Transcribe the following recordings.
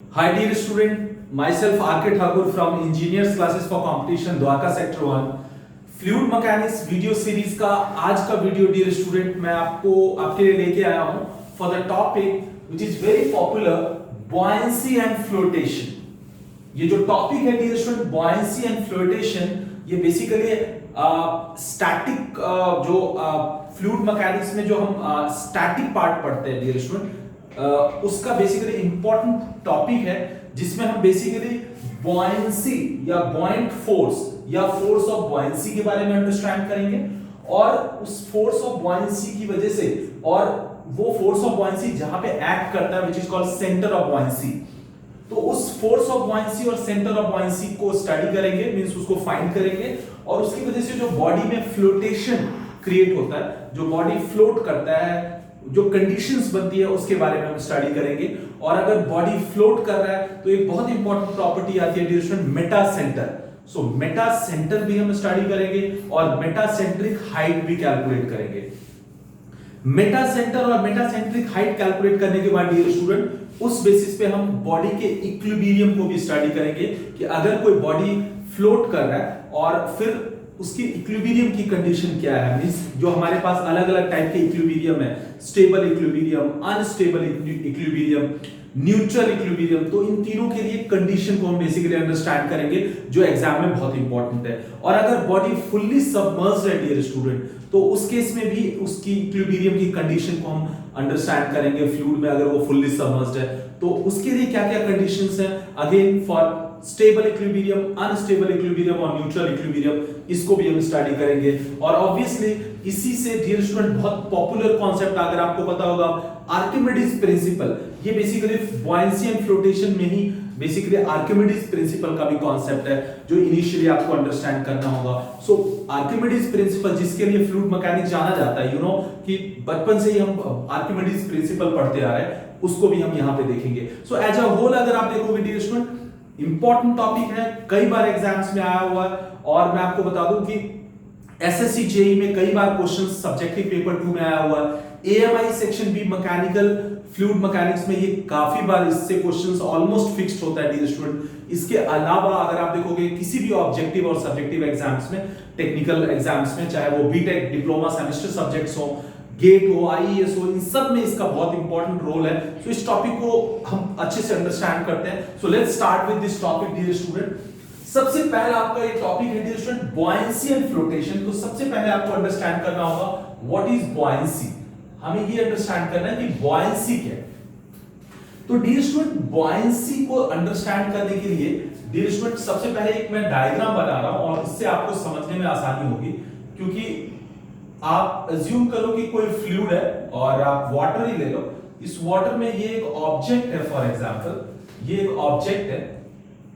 Hi dear student, myself R.K. Thakur from Engineers Classes for Competition Dwarka Sector 1. Fluid mechanics video series का आज का video dear student मैं आपके लिए लेके आया हूं for the topic which is very popular buoyancy and flotation. ये जो टॉपिक है dear student buoyancy and flotation, ये बेसिकली स्टैटिक जो फ्लूइड मैकेनिक्स में जो हम स्टैटिक पार्ट पढ़ते हैं डियर स्टूडेंट, उसका बेसिकली इंपॉर्टेंट टॉपिक है जिसमें हम बेसिकली buoyancy या buoyant फोर्स या फोर्स ऑफ buoyancy के बारे में अंडरस्टैंड करेंगे और उस फोर्स ऑफ buoyancy की वजह से और वो फोर्स ऑफ buoyancy जहां पे एक्ट करता है which is called centre of buoyancy, तो उस फोर्स ऑफ buoyancy और सेंटर ऑफ buoyancy को स्टडी करेंगे, मींस उसको फाइंड करेंगे और उसकी वजह से जो बॉडी में फ्लोटेशन क्रिएट होता है, जो बॉडी फ्लोट करता है, जो कंडीशंस बनती है उसके बारे में हम स्टडी करेंगे। और अगर बॉडी फ्लोट कर रहा है तो एक बहुत इंपॉर्टेंट प्रॉपर्टी आती है डियर स्टूडेंट मेटा सेंटर। सो मेटा सेंटर भी हम स्टडी करेंगे और मेटा सेंट्रिक हाइट भी कैलकुलेट करेंगे। मेटा सेंटर और मेटा सेंट्रिक हाइट कैलकुलेट करने के बाद डियर स्टूडेंट उस बेसिस पे हम बॉडी के इक्विलिब्रियम को भी स्टडी करेंगे कि अगर कोई बॉडी फ्लोट कर रहा है और फिर उसकी इक्विलिब्रियम की कंडीशन क्या है, मींस जो हमारे पास अलग अलग टाइप के इक्विलिब्रियम है, stable equilibrium, unstable equilibrium, neutral equilibrium, तो इन तीनों के लिए कंडीशन को हम बेसिकली अंडरस्टैंड करेंगे जो एग्जाम में बहुत इंपॉर्टेंट है। और अगर बॉडी फुल्ली सबमर्ज्ड है डियर स्टूडेंट, तो उस केस में भी उसकी इक्विलिब्रियम की कंडीशन को हम अंडरस्टैंड करेंगे। फ्लूइड में अगर वो फुल्ली सबमर्ज्ड है तो उसके लिए क्या क्या कंडीशंस हैं, again for stable equilibrium, unstable equilibrium और न्यूट्रल इक्विलिब्रियम, इसको भी हम स्टडी करेंगे। और ऑब्वियसली इसी से डियर स्टूडेंट बहुत पॉपुलर कॉन्सेप्ट अगर आपको पता होगा आर्किमिडीज प्रिंसिपल, ये बेसिकली buoyancy एंड फ्लोटेशन में ही बेसिकली आर्किमिडीज प्रिंसिपल का भी कॉन्सेप्ट है जो इनिशियली आपको अंडरस्टैंड करना होगा। सो आर्किमिडीज प्रिंसिपल जिसके लिए फ्लूइड मैकेनिक्स जाना जाता है, यू नो कि बचपन से ही हम आर्किमिडीज प्रिंसिपल पढ़ते आ रहे हैं, उसको भी हम यहां पे देखेंगे। सो एज अ होल अगर आप देखोगे डियर स्टूडेंट इंपॉर्टेंट टॉपिक है, कई बार एग्जाम्स में आया हुआ है और मैं आपको बता दूं कि एसएससी जेई में कई बार क्वेश्चंस सब्जेक्टिव पेपर 2 में आया हुआ है। AMI section B mechanical fluid mechanics में ये काफी बार इससे क्वेश्चंस ऑलमोस्ट फिक्स्ड होता है डियर स्टूडेंट। इसके अलावा अगर आप देखोगे किसी भी ऑब्जेक्टिव और सब्जेक्टिव एग्जाम्स में, टेक्निकल एग्जाम्स में, चाहे वो बीटेक डिप्लोमा सेमेस्टर सब्जेक्ट्स हो, गेट हो, आईएएस हो, इन सब में इसका बहुत इंपॉर्टेंट रोल है। सो इस टॉपिक को हम अच्छे से अंडरस्टैंड करते हैं। So let's start with this topic dear student. सबसे पहला आपका ये टॉपिक है dear student buoyancy and flotation. तो सबसे पहले आपको अंडरस्टैंड करना होगा व्हाट इज buoyancy। हमें ये अंडरस्टैंड करना है कि buoyancy क्या है। तो डियर स्टूडेंट buoyancy को अंडरस्टैंड करने के लिए डियर स्टूडेंट सबसे पहले एक मैं डायग्राम बना रहा हूं और इससे आपको समझने में आसानी होगी, क्योंकि आप अज्यूम करो कि कोई फ्लूइड है और आप वाटर ही ले लो। इस वाटर में ये एक ऑब्जेक्ट है, फॉर एग्जांपल ये एक ऑब्जेक्ट है,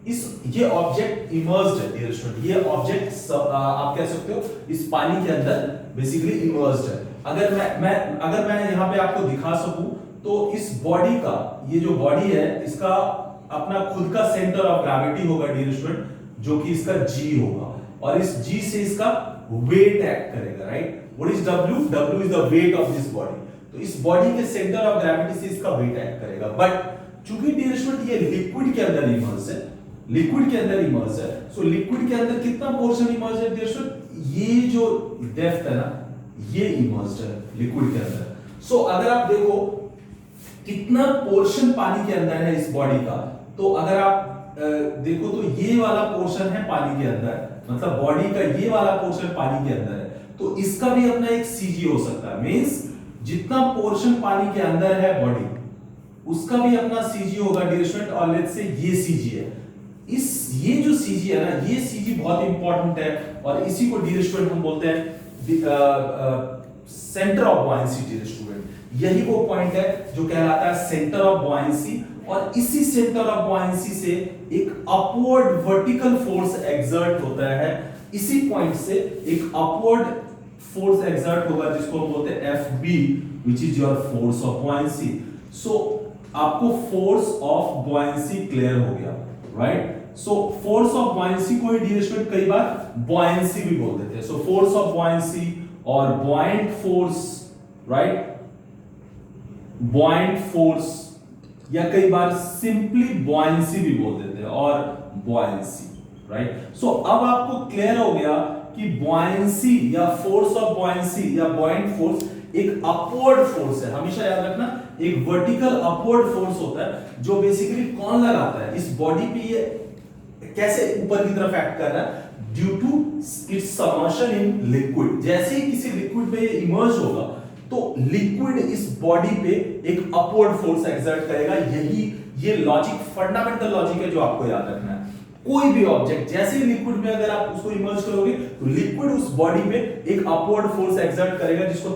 ये ऑब्जेक्ट इमर्ज्ड है डियर स्टूडेंट, ये ऑब्जेक्ट आप कह सकते हो इस पानी के अंदर बेसिकली इमर्ज्ड है। अगर मैं यहां पे आपको दिखा सकूं तो इस बॉडी का, ये जो बॉडी है इसका अपना खुद का सेंटर ऑफ ग्रेविटी होगा डियर स्टूडेंट, जो कि इसका जी होगा और इस जी से इसका वेट एक्ट करेगा, right. What is W? W is the weight of this body. तो इस बॉडी के सेंटर ऑफ ग्रेविटी से इसका वेट एक्ट करेगा। बट चूंकि डियर स्टूडेंट ये लिक्विड के अंदर इमर्ज है, लिक्विड के अंदर इमर्ज है, सो लिक्विड के अंदर कितना पोर्शन इमर्ज है डियर स्टूडेंट, ये जो डेप्थ है ना, ये इमर्ज्ड है लिक्विड के अंदर। सो अगर आप देखो कितना पोर्शन पानी के अंदर है इस बॉडी का, तो अगर आप देखो तो ये वाला पोर्शन है पानी के अंदर, मतलब बॉडी का ये वाला पोर्शन पानी के अंदर है, तो इसका भी अपना एक सीजी हो सकता है। मींस जितना पोर्शन पानी के अंदर है बॉडी, उसका भी अपना सीजी होगा डियर स्टूडेंट। और लेट्स से ये सीजी है, ये जो सीजी है ना, ये सीजी बहुत इंपॉर्टेंट है और इसी को डियर स्टूडेंट हम बोलते हैं centre of buoyancy dear student. यही वो पॉइंट है जो कहलाता है सेंटर ऑफ buoyancy और इसी सेंटर ऑफ buoyancy से एक अपवर्ड वर्टिकल फोर्स एक्सर्ट होता है। इसी पॉइंट से एक अपवर्ड फोर्स एक्सर्ट होगा जिसको हम बोलते हैं FB, which is your force of buoyancy। सो आपको फोर्स ऑफ buoyancy क्लियर हो गया, right. So force of buoyancy को ही डियर स्टूडेंट कई बार buoyancy भी बोल देते हैं। सो फोर्स ऑफ buoyancy और buoyant force, right, buoyant force या कई बार सिंपली बॉयंसी भी बोल देते हैं, और बॉयंसी, राइट। सो अब आपको क्लियर हो गया कि बॉयंसी या फोर्स ऑफ बॉयंसी या बॉयंट फोर्स एक अपवर्ड फोर्स है। हमेशा याद रखना, एक वर्टिकल अपवर्ड फोर्स होता है जो बेसिकली कौन लगाता है, इस बॉडी पे ये कैसे ऊपर की तरफ एक्ट कर रहा है, due to its submersion in liquid. जैसे ही किसी लिक्विड में इमर्ज होगा तो लिक्विड इस बॉडी पे एक अपवर्ड फोर्स एक्सर्ट करेगा। यही ये लॉजिक, फंडामेंटल लॉजिक है जो आपको याद रखना है। कोई भी ऑब्जेक्ट जैसे ही लिक्विड में अगर आप उसको इमर्ज करोगे तो लिक्विड उस बॉडी पे एक अपवर्ड फोर्स एक्सर्ट करेगा, जिसको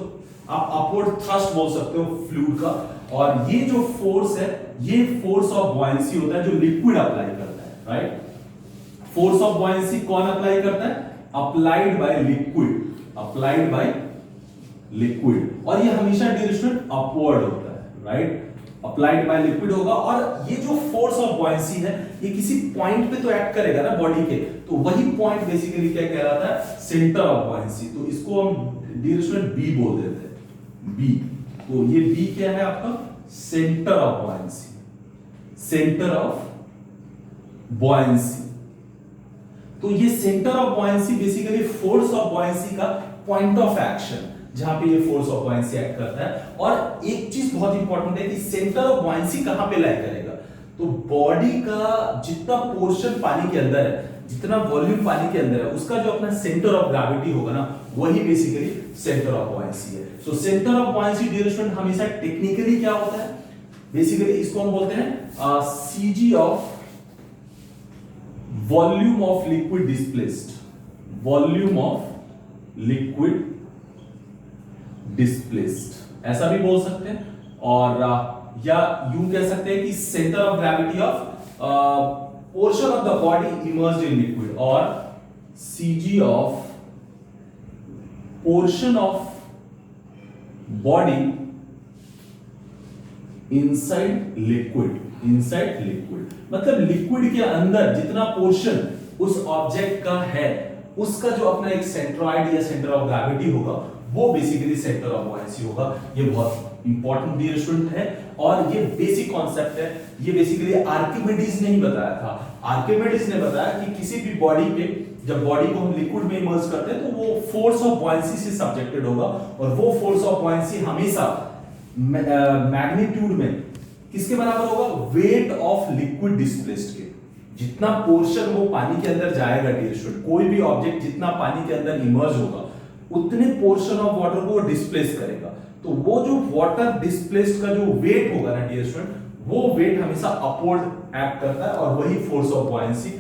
आप अपवर्ड थ्रस्ट बोल सकते हो फ्लूइड का। और ये जो फोर्स है, ये फोर्स ऑफ बॉयंसी होता है जो लिक्विड अप्लाई करता है, राइट। फोर्स ऑफ बॉयंसी कौन अप्लाई करता है, applied by liquid, applied by liquid, और ये हमेशा डिरेक्शन अपवर्ड होता है, राइट। अप्लाइड बाय लिक्विड होगा, और ये जो फोर्स ऑफ बॉयंसी है ये किसी पॉइंट पे तो एक्ट करेगा ना बॉडी के, तो वही पॉइंट बेसिकली क्या कहलाता है, सेंटर ऑफ बॉयंसी। तो इसको हम डिरेक्शन बी बोल देते हैं, बी। तो ये बी क्या है आपका, centre of buoyancy, centre of buoyancy. तो ये centre of buoyancy basically force of buoyancy का पॉइंट ऑफ एक्शन, जहां पे ये फोर्स ऑफ बॉयंसी एक्ट करता है। और एक चीज बहुत इंपॉर्टेंट है कि सेंटर ऑफ बॉयंसी कहां पे लाई करेगा, तो बॉडी का जितना पोर्शन पानी के अंदर है, जितना वॉल्यूम पानी के अंदर है, उसका जो अपना सेंटर ऑफ ग्रेविटी होगा ना, वही बेसिकली सेंटर ऑफ बॉयंसी है। So centre of buoyancy direction हमेशा टेक्निकली क्या होता है, बेसिकली इसको हम बोलते हैं CG of volume of liquid displaced, volume of liquid displaced, ऐसा भी बोल सकते हैं। और या यूं कह सकते हैं कि centre of gravity of portion of the body immersed in liquid, और CG of portion of body inside liquid, inside liquid मतलब लिक्विड के अंदर जितना पोर्शन उस ऑब्जेक्ट का है, उसका जो अपना एक सेंट्रॉइड या सेंटर ऑफ ग्रेविटी होगा, वो बेसिकली सेंटर ऑफ बॉयंसी होगा। ये बहुत इंपॉर्टेंट डिरेक्शन है और ये बेसिक कॉन्सेप्ट है। ये बेसिकली आर्किमिडीज ने ही बताया था। आर्किमिडीज ने बताया कि किसी भी बॉडी पे, जब बॉडी को हम लिक्विड में इमर्ज करते हैं तो वो फोर्स ऑफ बॉयंसी से सब्जेक्टेड होगा, और वो फोर्स ऑफ बॉयंसी हमेशा मैग्नीट्यूड में किसके बराबर होगा, वेट ऑफ लिक्विड डिस्प्लेस्ड के। जितना पोर्शन वो पानी के अंदर जाएगा डिरेक्शन, कोई भी ऑब्जेक्ट जितना पानी के अंदर इमर्ज होगा, उतने पोर्शन ऑफ वाटर को डिस्प्लेस करेगा। तो वो जो वाटर डिस्प्लेस्ड का जो वेट होगा ना डिरेक्शन, वो वेट हमेशा अपवर्ड एक्ट करता है, और वही फोर्स ऑफ बॉयंसी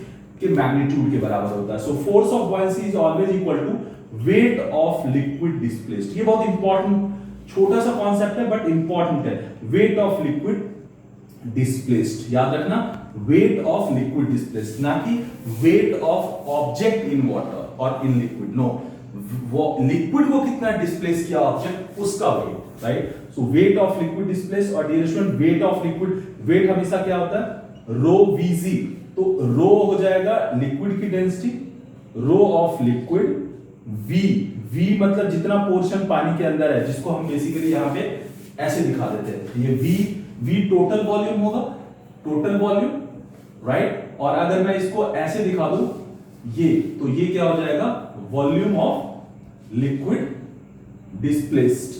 के मैग्नीट्यूड के बराबर होता है। So force of buoyancy is always equal to weight of liquid displaced. ये बहुत इंपॉर्टेंट छोटा सा कॉन्सेप्ट है बट इंपॉर्टेंट है। वेट ऑफ लिक्विड डिस्प्लेस्ड, याद रखना, वेट ऑफ लिक्विड डिस्प्लेस्ड, ना कि weight of object in water और इन लिक्विड। नो, वो लिक्विड को कितना डिस्प्लेस किया ऑब्जेक्ट, उसका weight, right. So weight of liquid displace और direction weight of liquid, weight हमेशा क्या होता है, रो वीजी। तो रो हो जाएगा लिक्विड की density, rho of liquid, V, V मतलब जितना पोर्शन पानी के अंदर है, जिसको हम बेसिकली यहां पे ऐसे दिखा देते हैं, ये वी, वी टोटल वॉल्यूम होगा, टोटल वॉल्यूम, राइट। और अगर मैं इसको ऐसे दिखा दूं ये, तो ये क्या हो जाएगा, volume of liquid displaced,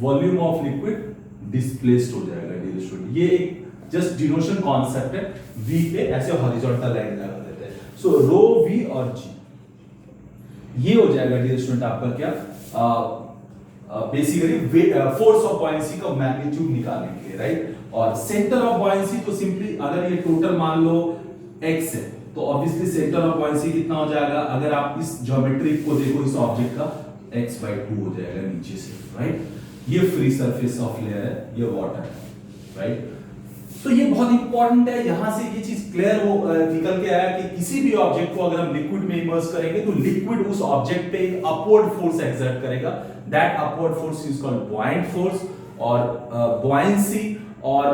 volume of liquid displaced हो जाएगा डिरेक्शन। ये एक जस्ट डिनोशन कॉन्सेप्ट है। वी पे ऐसे हॉरिजॉन्टल लाइन लगा देते हैं। सो रो, वी और जी, ये हो जाएगा डिरेक्शन आपका क्या, बेसिकली फोर्स ऑफ बॉयंसी का मैग्नीट्यूड निकालने के लिए, राइट। और सेंटर ऑफ बॉयंसी तो सिंपली अगर ये टोटल मान लो x है, तो ऑब्वियसली सेंटर ऑफ बॉयंसी कितना हो जाएगा, अगर आप इस ज्योमेट्री को देखो, इस ऑब्जेक्ट का x/2 हो जाएगा नीचे से, राइट। ये फ्री सरफेस ऑफ लेयर है, ये वाटर है, राइट। तो ये बहुत इंपॉर्टेंट है, यहां से ये चीज क्लियर हो निकल के आया कि किसी भी ऑब्जेक्ट को अगर हम लिक्विड में इमर्ज करेंगे तो लिक्विड उस ऑब्जेक्ट पे एक अपवर्ड फोर्स एक्सर्ट करेगा। That upward force is called buoyant force और buoyancy और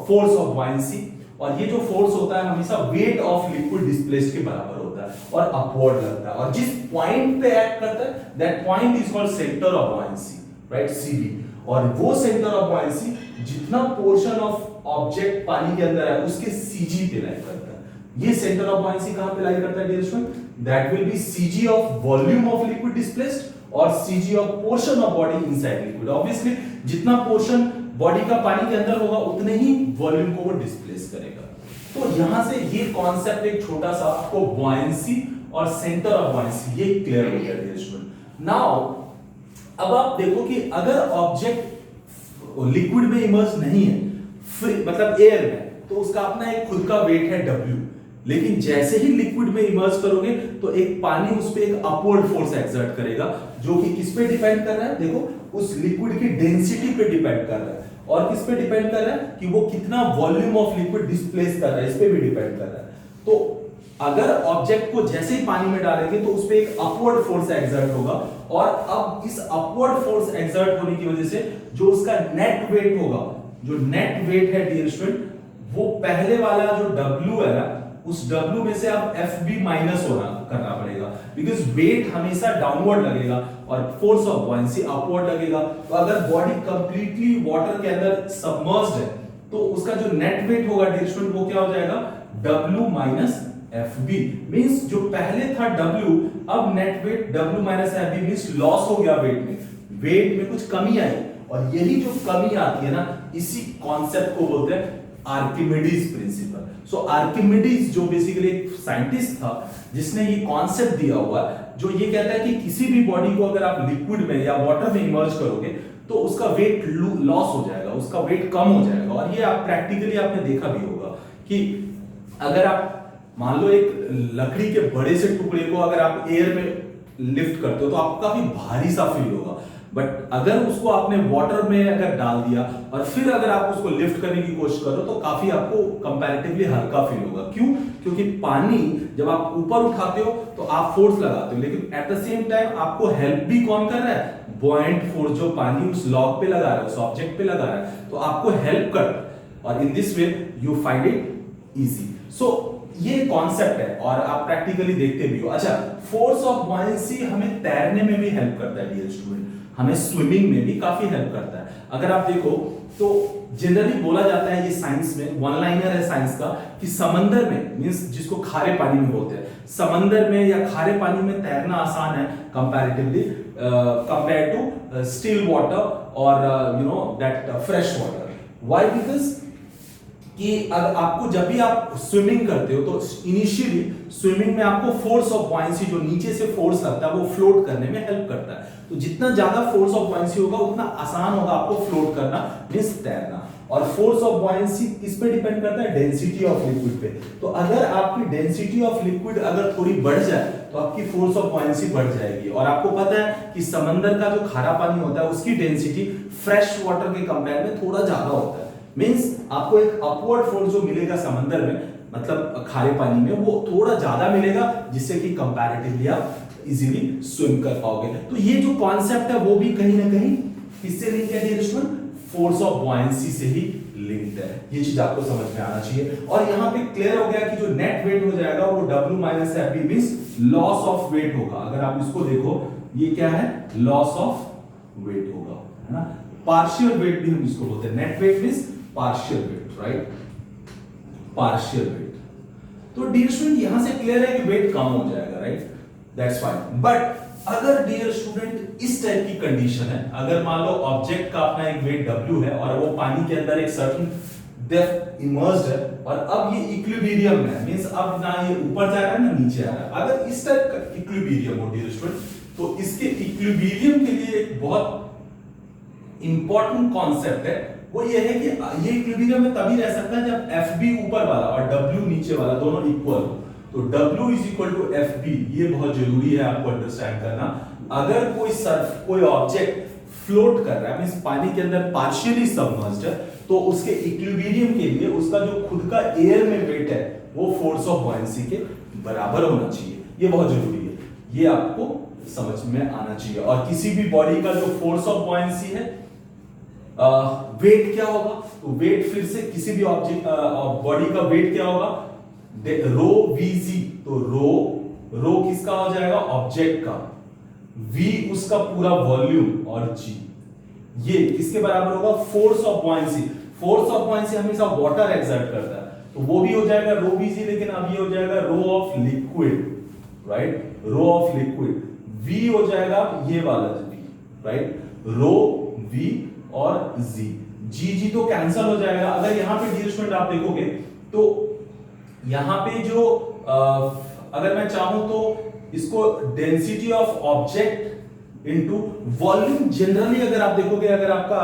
फोर्स ऑफ buoyancy। और ये जो फोर्स होता है हमेशा वेट ऑफ लिक्विड डिस्प्लेस्ड के बराबर होता है और अपवर्ड लगता है, और जिस पॉइंट पे एक्ट करता है that point is called centre of buoyancy, right, CB. और वो सेंटर ऑफ बॉयंसी जितना पोर्शन ऑफ ऑब्जेक्ट पानी के अंदर है उसके सीजी पे लाई करता है। ये सेंटर ऑफ बॉयंसी कहां पे लाई करता है dear student? That will be CG of volume of liquid displaced और CG of portion of body inside liquid. Obviously जितना पोर्शन बॉडी का पानी के अंदर होगा उतने ही वॉल्यूम को वो डिस्प्लेस करेगा। तो यहां से ये कॉन्सेप्ट एक छोटा सा आपको बॉयंसी और सेंटर ऑफ बॉयंसी ये क्लियर हो गया डियर स्टूडेंट। नाउ अब आप देखो कि अगर ऑब्जेक्ट लिक्विड में इमर्ज नहीं है, मतलब एयर में, तो उसका अपना एक खुद का वेट है W। लेकिन जैसे ही लिक्विड में इमर्ज करोगे तो एक पानी उस पे एक अपवर्ड फोर्स एक्सर्ट करेगा, जो कि किस पे डिपेंड कर रहा है? देखो उस लिक्विड की डेंसिटी पे डिपेंड कर रहा है। और किस पे डिपेंड कर रहा है? कि वो कितना वॉल्यूम ऑफ लिक्विड डिस्प्लेस कर रहा है, इस पे भी डिपेंड कर रहा है। तो अगर ऑब्जेक्ट को जैसे ही पानी में डालेंगे तो उस पे एक अपवर्ड फोर्स एक्सर्ट होगा, और अब इस अपवर्ड फोर्स एक्सर्ट होने की वजह से जो उसका नेट वेट होगा, जो नेट वेट है डियर स्टूडेंट, वो पहले वाला जो W है ना, उस W में से अब FB माइनस करना पड़ेगा, बिकॉज वेट हमेशा डाउनवर्ड लगेगा और फोर्स ऑफ बॉयंसी अपवर्ड लगेगा। तो अगर बॉडी कंप्लीटली वाटर के अंदर सबमर्ज्ड है तो उसका जो नेट वेट होगा डियर स्टूडेंट वो क्या हो जाएगा? W minus FB। मींस जो पहले था W, अब net weight W minus FB means loss हो गया वेट में कुछ कमी आई, और यही जो कमी आती है ना, इसी कॉन्सेप्ट को बोलते हैं आर्किमिडीज प्रिंसिपल। सो आर्किमिडीज जो बेसिकली एक साइंटिस्ट था जिसने ये कॉन्सेप्ट दिया हुआ, जो ये कहता है कि किसी भी बॉडी को अगर आप लिक्विड में या वाटर में इमर्ज करोगे तो उसका वेट लॉस हो जाएगा, उसका वेट कम हो जाएगा। और ये आप प्रैक्टिकली आपने देखा भी होगा कि अगर आप मान लो एक लकड़ी के बड़े से टुकड़े को अगर आप एयर में लिफ्ट करते हो तो आपको काफी भारी सा फील होगा, बट अगर उसको आपने वाटर में अगर डाल दिया और फिर अगर आप उसको लिफ्ट करने की कोशिश करो तो काफी आपको कंपैरेटिवली हल्का फील होगा। क्यों? क्योंकि पानी जब आप ऊपर उठाते हो तो आप फोर्स लगाते हो, लेकिन एट द सेम टाइम आपको हेल्प भी कौन कर रहा है? बॉयंट फोर्स जो पानी उस लॉग पे लगा रहा है, उस ऑब्जेक्ट पे लगा रहा है, तो आपको हेल्प कर रहा है, और in this way you find it easy. So ये कॉन्सेप्ट है और आप प्रैक्टिकली देखते भी हो। अच्छा, फोर्स ऑफ बॉयंसी हमें तैरने में भी हेल्प करता है डियर स्टूडेंट, हमें स्विमिंग में भी काफी हेल्प करता है। अगर आप देखो तो जनरली बोला जाता है, ये साइंस में वन लाइनर है साइंस का, कि समंदर में, मींस जिसको खारे पानी में बोलते हैं, समंदर में या खारे पानी में तैरना आसान है comparatively compare to still water और you know that fresh water. Why? Because कि अगर आपको जब भी आप स्विमिंग करते हो तो इनिशियली स्विमिंग में आपको फोर्स ऑफ बॉयंसी जो नीचे से फोर्स लगता है वो फ्लोट करने में हेल्प करता है। तो जितना ज्यादा फोर्स ऑफ बॉयंसी होगा उतना आसान होगा आपको फ्लोट करना, मींस तैरना। और फोर्स ऑफ बॉयंसी किस पे डिपेंड करता है? डेंसिटी ऑफ लिक्विड पे। तो अगर आपकी डेंसिटी ऑफ लिक्विड अगर थोड़ी बढ़ जाए तो आपकी फोर्स ऑफ बॉयंसी बढ़ जाएगी। और आपको पता है कि समंदर का जो खारा पानी होता है उसकी डेंसिटी फ्रेश वाटर के कंपेयर में थोड़ा ज्यादा होता है। मींस आपको एक अपवर्ड फोर्स जो मिलेगा समंदर में, मतलब खारे पानी में, वो थोड़ा ज्यादा मिलेगा, जिससे कि कंपैरेटिवली आप इजीली स्विम कर पाओगे। तो ये जो कॉन्सेप्ट है वो भी कहीं ना कहीं किससे लिंक है dear student? Force of buoyancy से ही लिंक्ड है। ये चीज आपको समझ में आना चाहिए। और यहाँ पे क्लियर हो गया कि जो नेट वेट हो जाएगा वो W minus FB means loss of weight होगा। अगर आप इसको देखो, ये क्या है? लॉस ऑफ वेट होगा, है ना। पार्शियल वेट भी हम इसको बोलते हैं। Net weight means partial weight, right? Partial weight. तो डियर स्टूडेंट यहां से क्लियर है कि वेट कम हो जाएगा, राइट? That's fine. बट अगर डियर स्टूडेंट इस टाइप की कंडीशन है, अगर मान लो ऑब्जेक्ट का अपना एक वेट W है और वो पानी के अंदर एक सर्टेन डेप्थ इमर्ज्ड है और अब ये इक्विलिब्रियम में है, मींस अब ना ये ऊपर जा रहा है ना नीचे आ रहा है। अगर इस टाइप का इक्विलिब्रियम हो डियर स्टूडेंट, तो इसके इक्विलिब्रियम के लिए एक बहुत इंपॉर्टेंट कॉन्सेप्ट है, वो ये है कि ये इक्विलिब्रियम में तभी रह सकता है जब FB ऊपर वाला और W नीचे वाला दोनों इक्वल हो। तो W is equal to FB, ये बहुत जरूरी है आपको अंडरस्टैंड करना। अगर कोई ऑब्जेक्ट फ्लोट कर रहा है, मींस पानी के अंदर पार्शियली सबमर्ज्ड है, तो उसके इक्विलिब्रियम के लिए उसका जो खुद का एयर में वेट है वो फोर्स ऑफ बॉयंसी के बराबर होना चाहिए। ये बहुत जरूरी है, ये आपको समझ में आना चाहिए। और किसी भी बॉडी का जो फोर्स ऑफ बॉयंसी है, वेट क्या होगा? तो वेट फिर से किसी भी ऑब्जेक्ट बॉडी का वेट क्या होगा? रो VG। तो रो किसका हो जाएगा? ऑब्जेक्ट का। V उसका पूरा वॉल्यूम और G ये किसके बराबर होगा? Force of buoyancy. Force of buoyancy हमेशा वाटर एक्सर्ट करता है, तो वो भी हो जाएगा रो बीजी, लेकिन अब ये हो जाएगा rho of liquid, right, rho of liquid. v हो जाएगा ये वाला v, राइट, रो v और g तो कैंसल हो जाएगा। अगर यहां पे डियर स्टूडेंट आप देखोगे तो यहां पे जो अगर मैं चाहूं तो इसको density of object into volume, generally अगर आप देखोगे, अगर आपका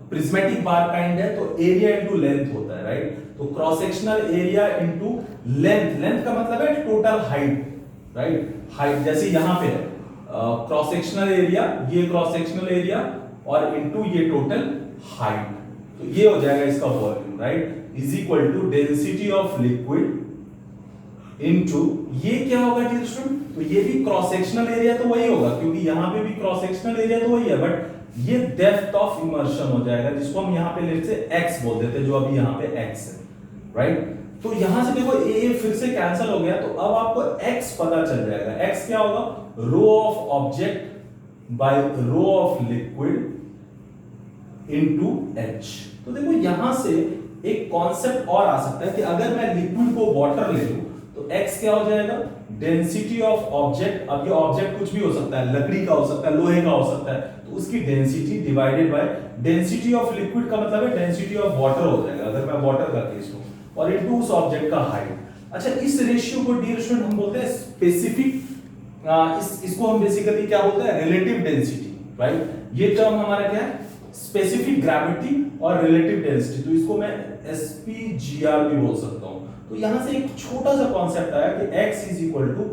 प्रिज्मेटिक बार काइंड है तो एरिया इनटू लेंथ होता है, राइट, तो cross sectional area into length, length का मतलब है टोटल हाइट, राइट, हाइट, जैसे यहां पे है क्रॉस सेक्शनल एरिया, ये क्रॉस सेक्शनल एरिया और इनटू ये टोटल हाइट, तो ये हो जाएगा इसका volume, right, is equal to density of liquid into ये क्या होगा डियर स्टूडेंट, तो ये भी क्रॉस सेक्शनल एरिया तो वही होगा, क्योंकि यहां पे भी क्रॉस सेक्शनल एरिया तो वही है, बट ये डेप्थ ऑफ इमर्शन हो जाएगा, जिसको हम यहां पे लेट से x बोल देते हैं, जो अभी यहां पे x है, राइट। तो यहां से देखो a फिर से कैंसिल हो गया, तो अब आपको x पता चल जाएगा, x क्या होगा, rho of object by rho of liquid into h। तो देखो यहां से एक कॉन्सेप्ट और आ सकता है कि अगर मैं लिक्विड को वाटर ले लूं तो x क्या हो जाएगा, डेंसिटी ऑफ ऑब्जेक्ट, अब ये ऑब्जेक्ट कुछ भी हो सकता है, लकड़ी का हो सकता है, लोहे का हो सकता है, तो उसकी density divided by density of liquid का मतलब है डेंसिटी ऑफ वाटर हो जाएगा, अगर मैं वाटर का केस लूं, और इनटू उस ऑब्जेक्ट का हाइट। अच्छा, इस रेशियो को डियर स्टूडेंट हम बोलते हैं स्पेसिफिक, इसको हम बेसिकली क्या बोलते हैं, रिलेटिव डेंसिटी, राइट। ये टर्म हमारा क्या है, स्पेसिफिक ग्रेविटी और रिलेटिव डेंसिटी, तो इसको मैं SPGR भी बोल सकता हूं। तो यहां से एक छोटा सा कॉन्सेप्ट आया कि x is equal to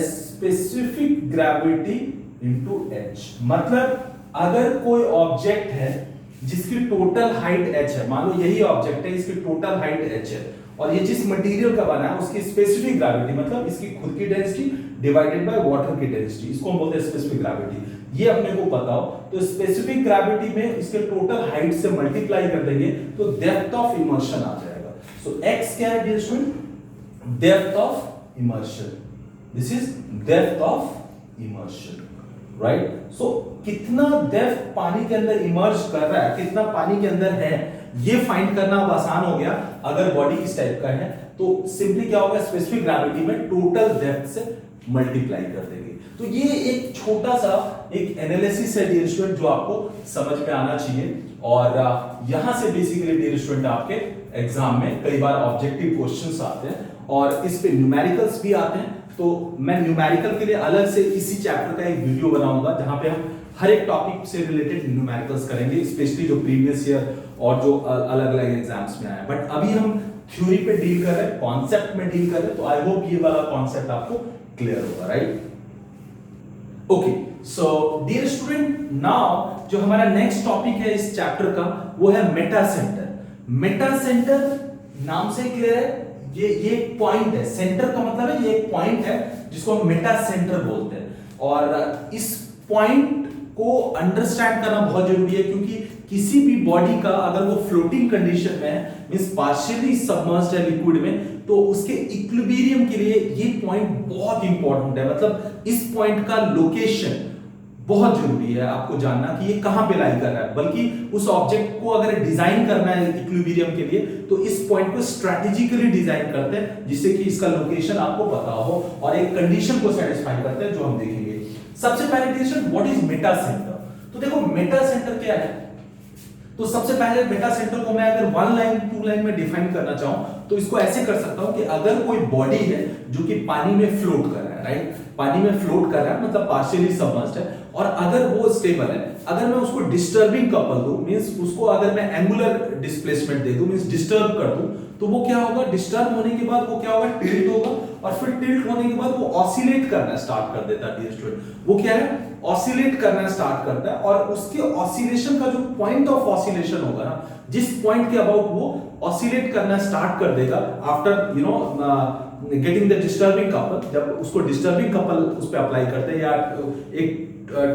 specific gravity into h, मतलब अगर कोई ऑब्जेक्ट है जिसकी टोटल हाइट h है, मान लो यही ऑब्जेक्ट है, इसकी टोटल हाइट h है, और ये जिस मटेरियल का बना है उसकी स्पेसिफिक ग्रेविटी, मतलब इसकी खुद की डेंसिटी डिवाइडेड बाय वाटर की डेंसिटी, इसको हम बोलते हैं स्पेसिफिक ग्रेविटी। ये अपने को पता हो तो स्पेसिफिक ग्रेविटी में इसके टोटल हाइट से मल्टीप्लाई कर देंगे तो डेप्थ ऑफ इमर्शन आ जाएगा। सो x क्या है dear student, depth of immersion, this is depth of immersion, right. So कितना डेप्थ पानी के अंदर इमर्ज कर रहा है, कितना पानी के अंदर है, ये फाइंड करना अब आसान हो गया। अगर बॉडी इस टाइप का है तो सिंपली क्या होगा, स्पेसिफिक ग्रेविटी में टोटल डेप्थ से मल्टीप्लाई कर देंगे। तो ये एक छोटा सा एक एनालिसिस है डियर स्टूडेंट, जो आपको समझ में आना चाहिए, और यहां से बेसिकली डियर स्टूडेंट आपके एग्जाम में कई बार ऑब्जेक्टिव क्वेश्चंस आते हैं और इस पे न्यूमेरिकल्स भी आते हैं। तो मैं न्यूमेरिकल के लिए अलग से इसी चैप्टर का एक वीडियो बनाऊंगा जहां पे हम हर एक टॉपिक से रिलेटेड न्यूमेरिकल्स करेंगे, स्पेशली जो प्रीवियस ईयर और जो अलग अलग एग्जाम्स में आए। बट अभी हम थ्योरी पे डील कर रहे हैं, कॉन्सेप्ट में डील कर रहे हैं, तो आई होप ये वाला कॉन्सेप्ट आपको क्लियर होगा, right. Okay, so dear student, now जो हमारा नेक्स्ट टॉपिक है इस चैप्टर का वो है मेटा सेंटर। मेटा सेंटर नाम से क्लियर है, ये एक पॉइंट है, सेंटर का मतलब है ये एक पॉइंट है जिसको हम मेटा सेंटर बोलते हैं। और इस पॉइंट को अंडरस्टैंड करना बहुत जरूरी है, क्योंकि किसी भी बॉडी का अगर वो फ्लोटिंग कंडीशन में है, मींस पार्शियली सबमर्ज्ड है लिक्विड में, तो उसके इक्विलिब्रियम के लिए ये पॉइंट बहुत इंपॉर्टेंट है। मतलब इस पॉइंट का लोकेशन बहुत जरूरी है आपको जानना कि ये कहां पे लाई कर रहा है। बल्कि उस ऑब्जेक्ट को अगर डिजाइन करना है इक्विलिब्रियम के लिए तो इस पॉइंट को स्ट्रेटेजिकली डिजाइन करते हैं, जिससे कि इसका लोकेशन आपको पता हो और एक कंडीशन को सेटिस्फाई करते हैं, जो हम देखेंगे। सबसे पहले question, what is Meta centre. तो देखो मेटा सेंटर क्या है, तो सबसे पहले मेटा सेंटर को मैं अगर 1 लाइन 2 लाइन में डिफाइन करना चाहूं तो इसको ऐसे कर सकता हूं कि अगर कोई बॉडी है जो कि पानी में फ्लोट कर रहा है, राइट, पानी में फ्लोट कर रहा है मतलब पार्शियली सबमर्ज्ड है, और अगर वो स्टेबल है, अगर मैं उसको डिस्टर्बिंग कपल दूं, मींस उसको अगर मैं एंगुलर डिस्प्लेसमेंट दे दूं, मींस डिस्टर्ब कर दूं, तो वो क्या होगा, डिस्टर्ब होने के बाद वो क्या होगा, टिल्ट होगा, और फिर टिल्ट होने के बाद वो ऑसिलेट करना स्टार्ट कर देता है डियर स्टूडेंट। वो क्या है, ऑसिलेट करना स्टार्ट करता है, और उसके ऑसिलेशन का जो पॉइंट ऑफ ऑसिलेशन होगा ना, जिस पॉइंट के अबाउट वो ऑसिलेट करना स्टार्ट कर देगा after getting the disturbing couple, जब उसको डिस्टर्बिंग कपल उस पे अप्लाई करते हैं या एक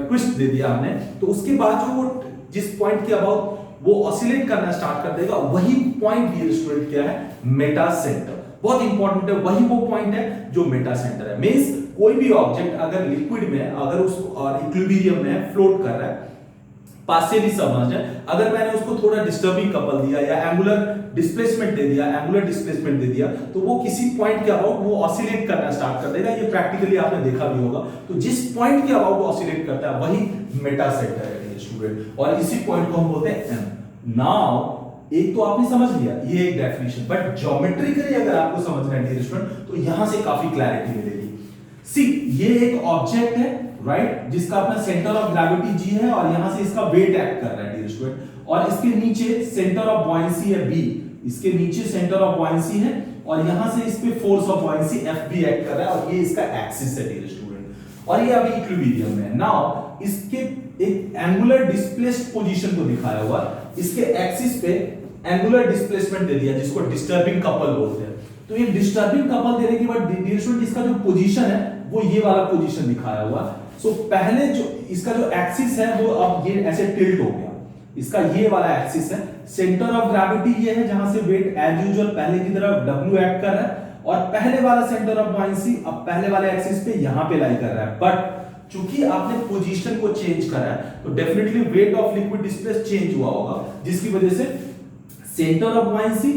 ट्विस्ट दे दिया हमने, तो उसके बाद जो वो जिस पॉइंट के अबाउट वो ऑसिलेट करना स्टार्ट कर देगा, वही पॉइंट डियर स्टूडेंट क्या है, मेटा सेंटर। बहुत इंपॉर्टेंट है, वही वो पॉइंट है जो मेटा सेंटर है। मींस कोई भी ऑब्जेक्ट अगर लिक्विड में, अगर उसको इक्विलिब्रियम में फ्लोट कर रहा है, पार्शियली सबमर्ज्ड है। अगर मैंने उसको थोड़ा डिस्टर्बिंग कपल दिया या एंगुलर डिस्प्लेसमेंट दे दिया तो वो किसी पॉइंट के अबाउट वो ऑसिलेट करना स्टार्ट कर देगा। ये प्रैक्टिकली आपने देखा भी होगा। तो जिस पॉइंट के अबाउट वो ऑसिलेट करता है वही मेटा सेंटर है स्टूडेंट, और इसी पॉइंट को हम बोलते हैं एम। नाउ एक तो आपने समझ लिया, ये एक डेफिनेशन, बट ज्योमेट्रिकली अगर आपको समझना है डियर स्टूडेंट तो यहां से काफी क्लैरिटी मिलेगी। सी, ये एक ऑब्जेक्ट है राइट, जिसका अपना सेंटर ऑफ ग्रेविटी जी है और यहां से इसका वेट एक्ट कर रहा है डियर स्टूडेंट, और इसके नीचे सेंटर ऑफ बॉयंसी है बी, इसके नीचे सेंटर ऑफ बॉयंसी है और यहां से इस पे force of buoyancy F B act कर रहा है, और ये इसका एक्सिस है डियर स्टूडेंट, और ये अभी इक्विलिब्रियम में है। नाउ इसके एक एंगुलर डिस्प्लेस्ड पोजीशन को दिखाया हुआ, इसके एक्सिस पे एंगुलर डिस्प्लेसमेंट दे दिया जिसको डिस्टर्बिंग कपल बोलते हैं। तो ये डिस्टर्बिंग कपल देने के बाद डियर स्टूडेंट इसका जो पोजीशन है वो ये वाला पोजीशन दिखाया हुआ। सो पहले जो इसका जो एक्सिस है वो अब ये ऐसे टिल्ट हो गया, इसका ये वाला एक्सिस है। सेंटर ऑफ ग्रेविटी ये है जहां से वेट एज यूजुअल पहले की तरह W एक्ट कर रहा है, और पहले वाला सेंटर ऑफ बॉयंसी अब पहले वाले एक्सिस पे यहां पे लाई कर रहा है। बट चूंकि आपने पोजीशन को चेंज करा है तो definitely wait of liquid displace change हुआ होगा, जिसकी वजह से सेंटर ऑफ बॉयंसी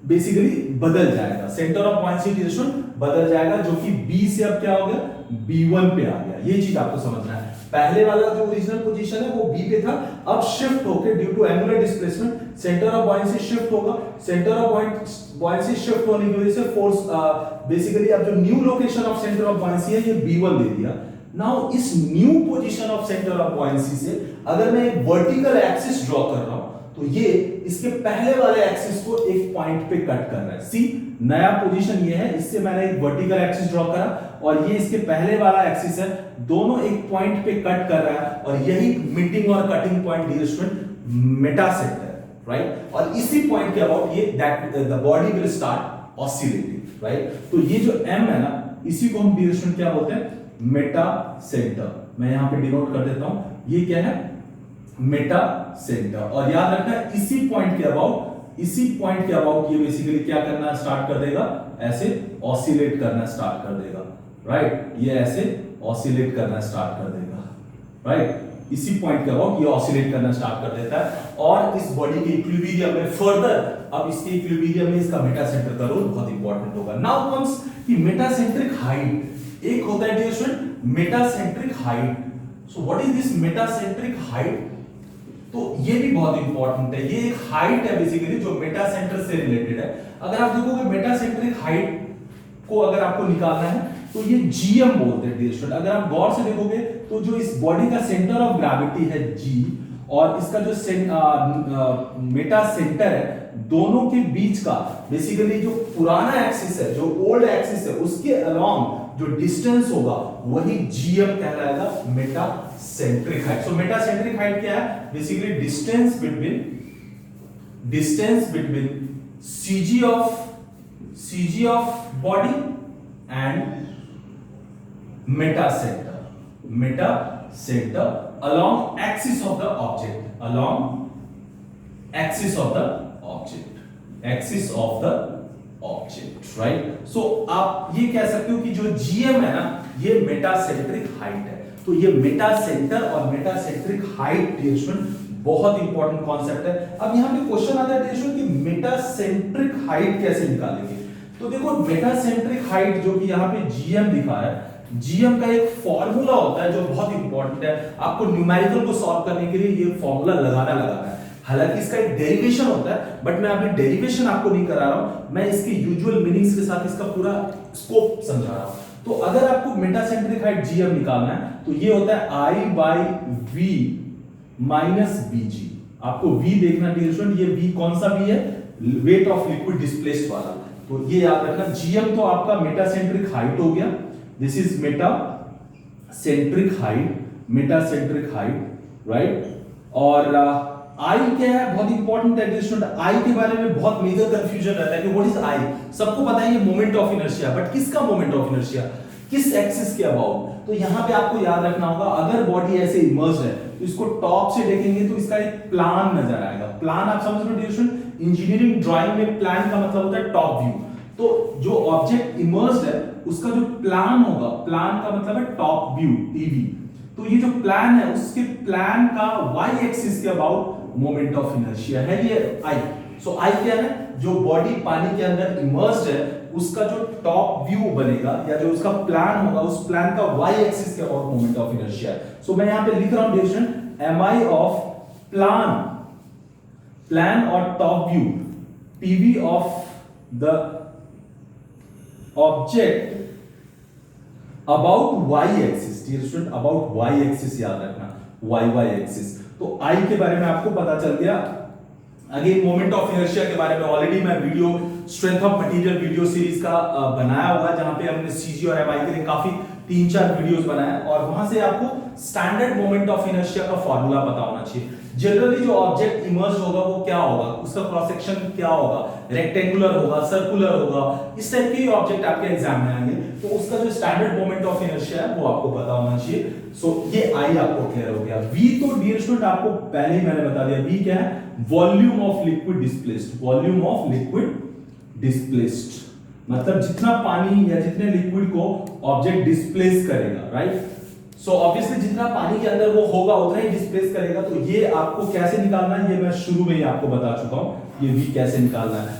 बेसिकली बदल जाएगा, सेंटर ऑफ बॉयंसी डिरेक्शन बदल जाएगा, जो कि B से अब क्या हो गया, B1 पे आ गया। ये चीज आपको समझना है। पहले वाला जो ओरिजिनल पोजीशन है वो B पे था, अब शिफ्ट होकर due to angular displacement centre of buoyancy shift होगा। सेंटर ऑफ बॉयंसी शिफ्ट होने की वजह से फोर्स बेसिकली अब जो new location of centre of buoyancy है ये B1 दे दिया। नाउ इस new position of centre of buoyancy से अगर मैं एक वर्टिकल एक्सिस ड्रॉ कर रहा हूं तो ये इसके पहले वाले एक्सिस को एक पॉइंट पे कट कर रहा है। सी, नया पोजीशन ये है, इससे मैंने एक वर्टिकल एक्सिस ड्रॉ करा और ये इसके पहले वाला एक्सिस है, दोनों एक पॉइंट पे कट कर रहा है, और यही मीटिंग और cutting point dear student metacentre right, और इसी पॉइंट के अबाउट ये that the body will start oscillating right. तो ये जो M है ना, इसी को हम डियर स्टूडेंट क्या बोलते हैं, मेटा सेंटर। मैं यहां पे डिनोट कर देता हूं, ये क्या है, मेटा सेंटर। और याद रखना इसी पॉइंट के अबाउट ये बेसिकली क्या करना स्टार्ट कर देगा, ऐसे ऑसिलेट करना स्टार्ट कर देगा राइट, ये ऐसे ऑसिलेट करना स्टार्ट कर देगा राइट, इसी पॉइंट के अबाउट ये ऑसिलेट करना स्टार्ट कर देता है। और इस बॉडी के इक्विलिब्रियम में फर्दर, अब इसके इक्विलिब्रियम में इसका मेटा सेंटर का रोल बहुत इंपॉर्टेंट होगा। नाउ कम्स कि मेटासेंट्रिक हाइट, एक होता है dear student metacentric height. So what is this metacentric height, तो ये भी बहुत इंपॉर्टेंट है। ये एक हाइट है बेसिकली जो मेटा सेंटर से रिलेटेड है। अगर आप देखोगे मेटा सेंट्रिक हाइट को अगर आपको निकालना है तो ये GM बोलते हैं डियर स्टूडेंट। अगर आप गौर से देखोगे तो जो इस बॉडी का सेंटर ऑफ ग्रेविटी है G और इसका जो मेटा सेंटर है, दोनों के बीच का बेसिकली जो पुराना एक्सिस है, जो ओल्ड एक्सिस है, उसके अलोंग जो डिस्टेंस होगा वही GM कहलाएगा मेटा सेंट्रिक हाइट। सो मेटा सेंट्रिक हाइट क्या है, basically distance between CG of body and Meta centre along axis of the object right। so आप ये कह सकते हो कि जो GM है ना, ये मेटासेंट्रिक हाइट है। तो ये मेटा सेंटर और मेटासेंट्रिक हाइट डियर स्टूडेंट बहुत इंपॉर्टेंट कॉन्सेप्ट है। अब यहां पे क्वेश्चन आता है डियर स्टूडेंट कि मेटासेंट्रिक हाइट कैसे निकालेंगे। तो देखो मेटासेंट्रिक हाइट जो कि यहां पे GM दिखा है, GM का एक फॉर्मूला होता है जो बहुत इंपॉर्टेंट है। आपको न्यूमेरिकल को सॉल्व करने के लिए ये फॉर्मूला लगाना है। हालांकि इसका एक डेरिवेशन होता है, बट मैं अभी डेरिवेशन आपको नहीं करा रहा हूं, मैं इसके यूजुअल मीनिंग्स के साथ इसका पूरा स्कोप समझा रहा हूं। तो अगर आपको मेटासेंट्रिक हाइट GM निकालना है तो ये होता है I/V माइनस BG। आपको V देखना डियर स्टूडेंट, ये V कौन सा V है, वेट ऑफ लिक्विड डिस्प्लेस्ड वाला। तो ये याद रखना, GM तो आपका मेटासेंट्रिक हाइट हो गया, this is metacentric height right. और I क्या है, बहुत इंपॉर्टेंट है स्टूडेंट। I के बारे में बहुत मेजर कंफ्यूजन रहता है कि व्हाट इज I। सबको पता है ये मोमेंट ऑफ इनर्शिया, बट किसका मोमेंट ऑफ इनर्शिया, किस एक्सिस के अबाउट। तो यहां पे आपको याद रखना होगा, अगर बॉडी ऐसे इमर्ज है तो इसको टॉप से देखेंगे तो इसका एक प्लान नजर आएगा। प्लान आप समझ रहे हो स्टूडेंट, इंजीनियरिंग ड्राइंग में प्लान का मतलब होता है टॉप व्यू। तो जो ऑब्जेक्ट इमर्ज्ड है उसका जो प्लान होगा, प्लान का मतलब है टॉप व्यू, टीवी। तो ये जो प्लान है उसके प्लान का y एक्सिस के अबाउट मोमेंट ऑफ इनर्शिया है ये I। सो I क्या है, जो बॉडी पानी के अंदर इमर्स्ड है उसका जो टॉप व्यू बनेगा या जो उसका प्लान होगा उस प्लान का y एक्सिस के about moment of inertia. So मैं यहां पे लिख रहा हूं डिरेक्शन mi ऑफ प्लान और top view pv of the object about y axis. Dear student about y axis याद रखना, y एक्सिस। तो I के बारे में आपको पता चल गया। अगेन मोमेंट ऑफ इनर्शिया के बारे में ऑलरेडी मैं video strength of material video series का बनाया हुआ है, जहां पे हमने सीजी और एमआई के लिए काफी 3-4 वीडियोस बनाए और वहां से आपको स्टैंडर्ड मोमेंट ऑफ इनर्शिया का फार्मूला पता होना चाहिए। जनरली जो ऑब्जेक्ट इमर्ज होगा वो क्या होगा, उसका क्रॉस सेक्शन क्या होगा, रेक्टेंगुलर होगा, सर्कुलर होगा, इस टाइप के ऑब्जेक्ट आपके एग्जाम में आएंगे, तो उसका जो स्टैंडर्ड मोमेंट ऑफ इनर्शिया है वो आपको पता होना चाहिए। सो ये आई आपको क्लियर हो गया। वी तो डियर स्टूडेंट आपको पहले ही मैंने बता दिया, वी क्या है, volume of liquid displaced. Volume of liquid displaced मतलब जितना पानी या जितने लिक्विड को ऑब्जेक्ट डिस्प्लेस करेगा, राइट। सो ऑब्वियसली जितना पानी के अंदर वो होगा उतना ही डिस्प्लेस करेगा। तो ये आपको कैसे निकालना है ये मैं शुरू में ही आपको बता चुका हूं, ये v कैसे निकालना है,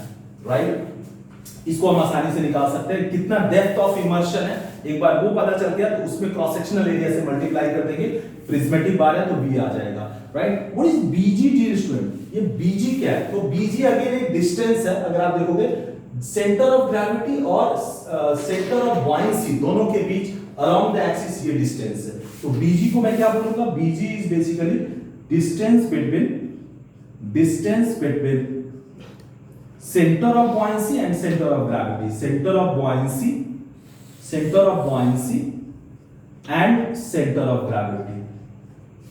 राइट। इसको हम आसानी से निकाल सकते हैं। कितना डेप्थ ऑफ इमर्शन है एक बार वो पता चल गया तो उसमें क्रॉस सेक्शनल एरिया से मल्टीप्लाई कर देंगे, प्रिज्मेटिक बार है तो v आ जाएगा, right. What is bg dear student, ये bg क्या है, तो bg अगेन एक डिस्टेंस है। अगर आप देखोगे सेंटर ऑफ ग्रेविटी और सेंटर ऑफ बॉयंसी दोनों के बीच अराउंड द एक्सिस ये डिस्टेंस है। तो bg को मैं क्या बोलूंगा, bg is basically distance between centre of buoyancy and centre of gravity. Centre of buoyancy and centre of gravity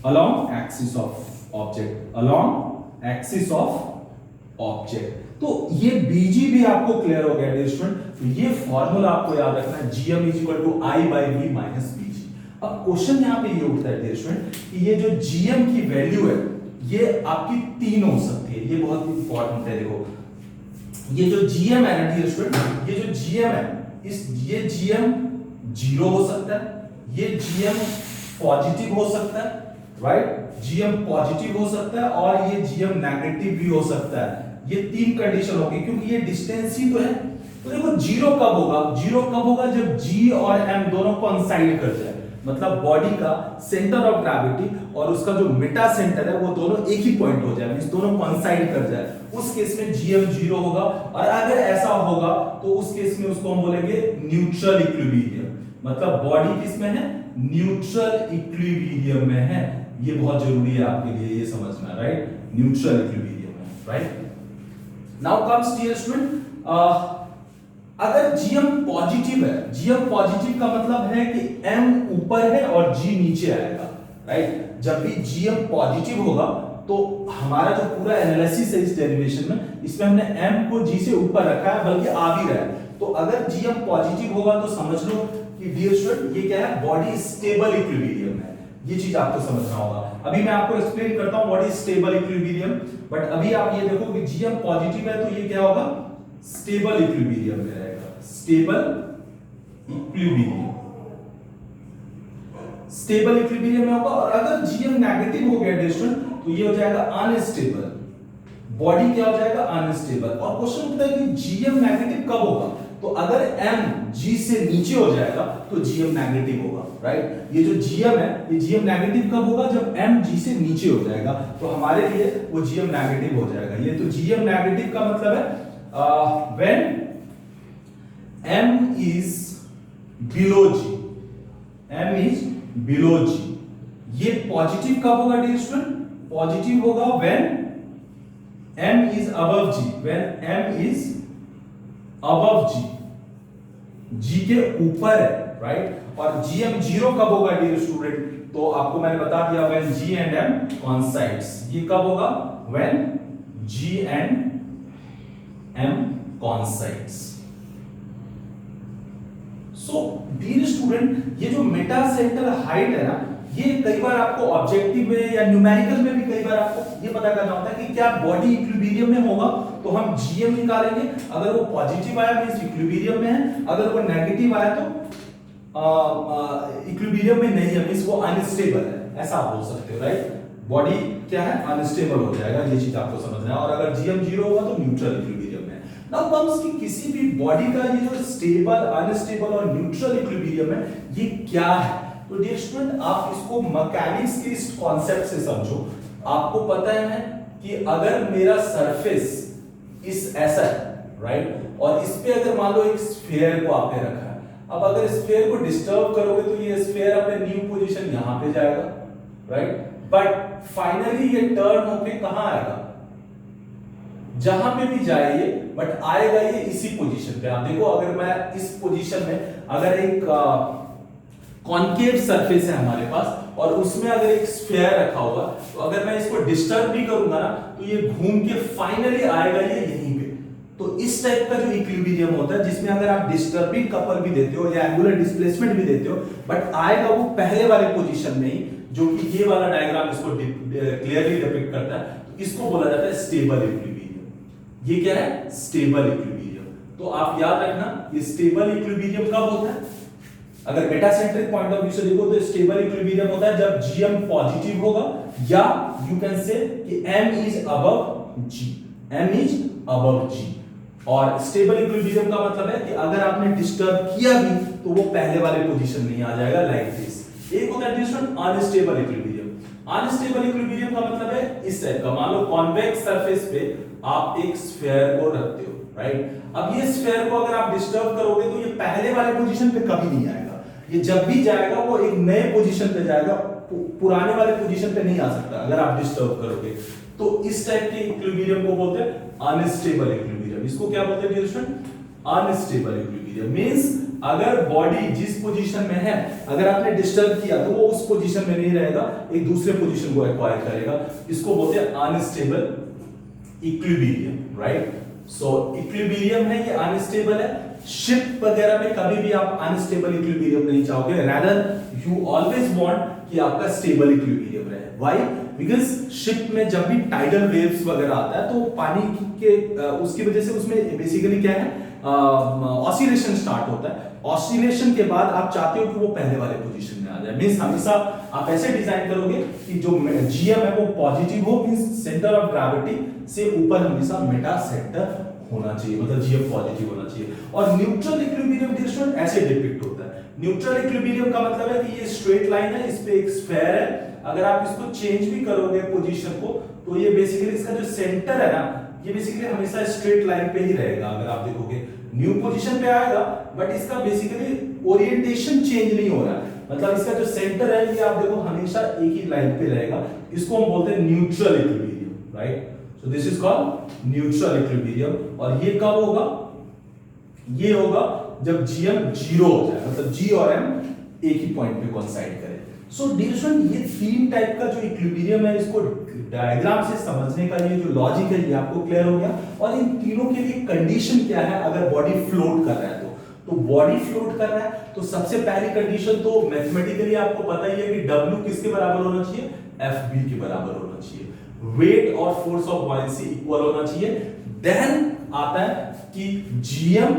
along axis of object। तो ये bg भी आपको क्लियर हो गया डियर स्टूडेंट। तो ये फॉर्मूला आपको याद रखना है, gm is equal to I by v minus bg। अब क्वेश्चन यहां पे ये उठता है डियर स्टूडेंट कि ये जो gm की वैल्यू है ये आपकी 3 हो सकती है। ये बहुत इंपॉर्टेंट है। देखो ये जो gm है ना डियर स्टूडेंट, ये जो gm है ये gm 0 हो सकता है, ये gm पॉजिटिव हो सकता है, राइट। gm पॉजिटिव हो सकता है और ये gm नेगेटिव भी हो सकता है। ये 3 कंडीशन होगी क्योंकि ये डिस्टेंस ही तो है। तो देखो जीरो कब होगा जब g और m दोनों कोइंसाइड कर जाए, मतलब बॉडी का सेंटर ऑफ ग्रेविटी और उसका जो मेटा सेंटर है वो दोनों एक ही पॉइंट हो जाए, मींस दोनों कोइंसाइड कर जाए। उस केस में gm 0 होगा। और अगर ऐसा होगा तो उस केस में उसको हम बोलेंगे न्यूट्रल इक्विलिब्रियम, मतलब बॉडी किस में है, न्यूट्रल इक्विलिब्रियम में है। ये बहुत जरूरी है आपके लिए ये समझना, राइट। न्यूट्रल इक्विलिब्रियम में, right. Now comes dear student, अगर gm पॉजिटिव है, gm पॉजिटिव का मतलब है कि m ऊपर है और g नीचे आएगा, राइट। जब भी gm पॉजिटिव होगा तो हमारा जो पूरा एनालिसिस है इस डेरिवेशन में, इसमें हमने m को g से ऊपर रखा है, बल्कि आ भी रहा है। तो अगर gm पॉजिटिव होगा तो समझ लो कि डियर स्टूडेंट ये क्या है, बॉडी स्टेबल इक्विलिब्रियम है। ये चीज आपको समझना होगा। अभी मैं आपको एक्सप्लेन करता हूं what is stable equilibrium, but अभी आप ये देखो कि gm पॉजिटिव है तो ये क्या होगा, स्टेबल इक्विलिब्रियम में रहेगा। स्टेबल इक्विलिब्रियम में होगा। और अगर gm नेगेटिव हो गया डियर स्टूडेंट तो ये हो जाएगा अनस्टेबल, बॉडी क्या हो जाएगा, अनस्टेबल। और क्वेश्चन उठता है कि gm नेगेटिव कब होगा, तो अगर m g से नीचे हो जाएगा तो gm नेगेटिव होगा, राइट। ये जो gm है ये gm नेगेटिव कब होगा, जब m g से नीचे हो जाएगा, तो हमारे लिए वो gm नेगेटिव हो जाएगा। ये तो gm नेगेटिव का मतलब है when m is below g, m is below g। ये पॉजिटिव कब होगा डियर स्टूडेंट, पॉजिटिव होगा when m is above g, when m is above g, g के ऊपर है, राइट। और gm 0 कब होगा डियर स्टूडेंट, तो आपको मैंने बता दिया when g and m coincides। ये कब होगा, when g and m coincides। So dear student ये जो मेटा सेंटर हाइट है ना, ये कई बार आपको ऑब्जेक्टिव में या न्यूमेरिकल में भी कई बार आपको ये पता करना होता है कि क्या बॉडी इक्विलिब्रियम में होगा, तो हम gm निकालेंगे। अगर वो पॉजिटिव आया मींस इक्विलिब्रियम में है, अगर वो नेगेटिव आया तो इक्विलिब्रियम में नहीं है, मींस वो अनस्टेबल है, ऐसा आप बोल सकते हो, राइट। बॉडी क्या है, अनस्टेबल हो जाएगा, ये चीज आपको समझना है। और अगर जीएम 0 होगा तो न्यूट्रल इक्विलिब्रियम में। नाउ कम्स कि किसी भी बॉडी का ये जो स्टेबल, अनस्टेबल और न्यूट्रल इक्विलिब्रियम है, ये क्या है? तो डियर स्टूडेंट, आप इसको मैकेनिक्स के इस कॉन्सेप्ट से समझो। आपको पता है कि अगर मेरा सरफेस इस ऐसा है, राइट, और इस पे अगर मान लो एक स्फीयर को आपने रखा है, अब अगर स्फीयर को डिस्टर्ब करोगे तो ये स्फीयर अपने न्यू पोजीशन यहां पे जाएगा, राइट, बट फाइनली ये टर्न होके कहां आएगा, जहां पे भी जाए ये, बट आएगा ये इसी पोजीशन पे। आप देखो, अगर मैं इस पोजीशन में अगर एक कॉनकेव सरफेस है हमारे पास और उसमें अगर एक स्फीयर रखा होगा, तो अगर मैं इसको डिस्टर्ब भी करूंगा ना, तो ये घूम के फाइनली आएगा ये यहीं पे। तो इस टाइप का जो इक्विलिब्रियम होता है, जिसमें अगर आप डिस्टर्बिंग कपल भी देते हो या एंगुलर डिस्प्लेसमेंट भी देते हो, बट आएगा वो पहले वाले पोजीशन में ही, जो कि ये वाला डायग्राम इसको क्लियरली डिपिक्ट करता है। तो इसको बोला जाता है स्टेबल इक्विलिब्रियम। ये क्या है, स्टेबल इक्विलिब्रियम। तो आप याद रखना, ये स्टेबल इक्विलिब्रियम कब होता है? अगर मेटासेंट्रिक पॉइंट ऑफ व्यू से देखो तो स्टेबल इक्विलिब्रियम होता है जब जीएम पॉजिटिव होगा, या यू कैन से कि m is above g, m is above g। और स्टेबल इक्विलिब्रियम का मतलब है कि अगर आपने डिस्टर्ब किया भी तो वो पहले वाले पोजीशन में ही आ जाएगा, लाइक दिस। एक होता है disturb unstable equilibrium. Unstable equilibrium का मतलब है इस टाइप का, मान लो कॉन्वेक्स सरफेस पे आप एक स्फीयर को रखते हो, राइट। अब ये स्फीयर को अगर आप डिस्टर्ब करोगे तो ये पहले वाले पोजीशन पे कभी नहीं आएगा। ये जब भी जाएगा वो एक नए पोजीशन पे जाएगा, पुराने वाले पोजीशन पे नहीं आ सकता अगर आप डिस्टर्ब करोगे। तो इस टाइप के इक्विलिब्रियम को बोलते हैं अनस्टेबल इक्विलिब्रियम। इसको क्या बोलते हैं स्टूडेंट? Unstable equilibrium. मींस अगर बॉडी जिस पोजीशन में है, अगर आपने डिस्टर्ब किया तो वो उस पोजीशन में नहीं रहेगा, एक दूसरे पोजीशन को एक्वायर करेगा। इसको बोलते हैं अनस्टेबल इक्विलिब्रियम, राइट। सो इक्विलिब्रियम है, ये अनस्टेबल है। शिप वगैरह में कभी भी आप अनस्टेबल इक्विलिब्रियम नहीं चाहोगे, रादर यू ऑलवेज वांट कि आपका स्टेबल इक्विलिब्रियम रहे। व्हाई? बिकॉज़ शिप में जब भी टाइडल वेव्स वगैरह आता है तो पानी के उसकी वजह से उसमें बेसिकली क्या है, ऑसिलेशन स्टार्ट होता है। ऑसिलेशन के बाद आप चाहते हो कि वो पहले वाले पोजीशन में आ जाए। मींस हमेशा आप ऐसे डिजाइन करोगे कि जो जीएम है वो पॉजिटिव हो, मींस सेंटर ऑफ ग्रेविटी से ऊपर हमेशा मेटा सेंटर होना चाहिए, मतलब जीएम पॉजिटिव होना चाहिए। और न्यूट्रल इक्विलिब्रियम डिस्ट्रीब्यूशन ऐसे डिपिक्ट होता है। न्यूट्रल इक्विलिब्रियम का मतलब है कि ये स्ट्रेट लाइन है, इस पे एक स्फीयर है, अगर आप इसको चेंज भी करोगे पोजीशन को तो ये बेसिकली इसका जो सेंटर है ना, ये बेसिकली हमेशा स्ट्रेट लाइन पे ही रहेगा। अगर आप देखोगे न्यू पोजीशन पे आएगा, बट इसका बेसिकली ओरिएंटेशन चेंज नहीं हो रहा है, मतलब इसका जो सेंटर है ये आप देखो हमेशा एक ही लाइन पे रहेगा। इसको हम बोलते हैं neutral equilibrium, right. So this is called neutral equilibrium. और ये कब होगा? ये होगा जब जीएम 0 हो जाए, मतलब जी और एम एक ही पॉइंट पे कोइंसाइड करे। सो डियर स्टूडेंट, ये तीन टाइप का जो इक्विलिब्रियम है, इसको डायग्राम से समझने का ये जो लॉजिक है ये आपको क्लियर हो गया। और इन तीनों के लिए कंडीशन क्या है अगर बॉडी फ्लोट कर रहा है तो बॉडी फ्लोट कर रहा है तो सबसे पहली कंडीशन तो मैथमेटिकली आपको पता ही है कि W किसके बराबर होना चाहिए? FB के बराबर होना चाहिए। वेट और फोर्स ऑफ बॉयंसी इक्वल होना चाहिए। देन आता है कि GM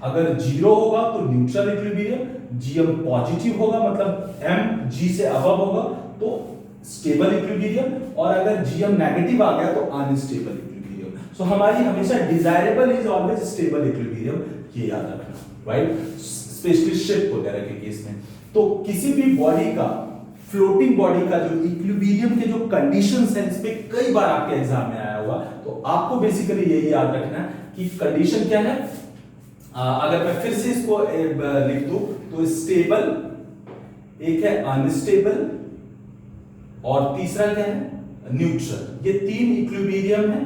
अगर 0 होगा तो न्यूट्रल इक्विलिब्रियम, GM पॉजिटिव होगा मतलब M G से अबव होगा तो स्टेबल इक्विलिब्रियम, और अगर GM नेगेटिव आ गया तो अनस्टेबल इक्विलिब्रियम। सो हमारी हमेशा desirable is always stable equilibrium, ये याद रखना, राइट, स्पेशली शिप वगैरह के केस में। तो किसी भी बॉडी का, फ्लोटिंग बॉडी का जो इक्विलिब्रियम के जो कंडीशंस हैं, इस पे कई बार आपके एग्जाम में आया होगा, तो आपको बेसिकली यही याद रखना है कि कंडीशन क्या है। अगर मैं फिर से इसको लिख दूं तो स्टेबल, एक है अनस्टेबल, और तीसरा क्या है? न्यूट्रल। ये तीन इक्विलिब्रियम है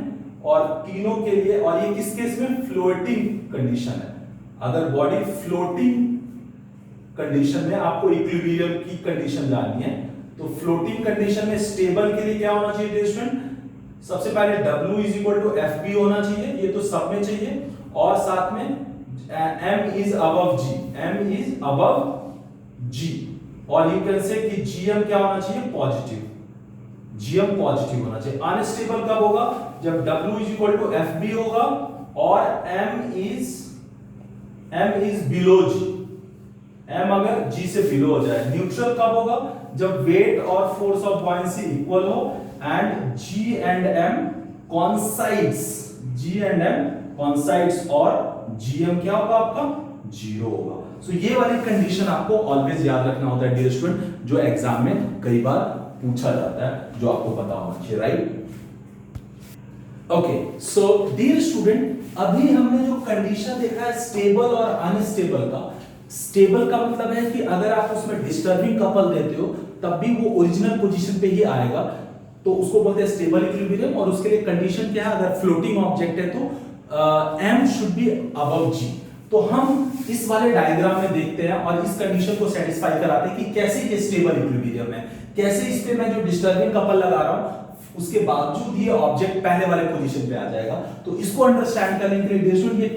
और तीनों के लिए, और ये किस केस में? फ्लोटिंग कंडीशन है। अगर बॉडी फ्लोटिंग कंडीशन में आपको इक्विलिब्रियम की कंडीशन जाननी है तो फ्लोटिंग कंडीशन में स्टेबल के लिए क्या होना चाहिए स्टूडेंट? सबसे पहले W is equal to FB होना चाहिए, ये तो सब में चाहिए, और साथ में M is above G, M is above G, और यू कैन से कि GM क्या होना चाहिए? पॉजिटिव, GM पॉजिटिव होना चाहिए। अनस्टेबल कब होगा? जब W is equal to FB होगा और M is below G, m अगर g से बिलो हो जाए। न्यूट्रल कब होगा? जब वेट और फोर्स ऑफ बॉयंसी इक्वल हो and g and m coincides, g and m coincides और gm क्या होगा आपका? जीरो होगा। सो ये वाली कंडीशन आपको ऑलवेज याद रखना होता है डियर स्टूडेंट, जो एग्जाम में कई बार पूछा जाता है, जो आपको पता होना चाहिए, right? Okay, so dear student, अभी हमने जो कंडीशन देखा है स्टेबल और अनस्टेबल का। स्टेबल का मतलब है कि अगर आप उसमें डिस्टर्बिंग कपल देते हो तब भी वो ओरिजिनल पोजीशन पे ही आएगा, तो उसको बोलते हैं स्टेबल इक्विलिब्रियम। और उसके लिए कंडीशन क्या है? अगर फ्लोटिंग ऑब्जेक्ट है तो m should be above g। तो हम इस वाले डायग्राम में देखते हैं और इस कंडीशन को सेटिस्फाई कराते हैं कि कैसे ये स्टेबल इक्विलिब्रियम है, कैसे इस पे मैं जो डिस्टर्बिंग कपल लगा रहा हूं उसके बावजूद ये ऑब्जेक्ट पहले वाले पोजीशन पे आ जाएगा। तो इसको अंडरस्टैंड करने के लिए देखो, ये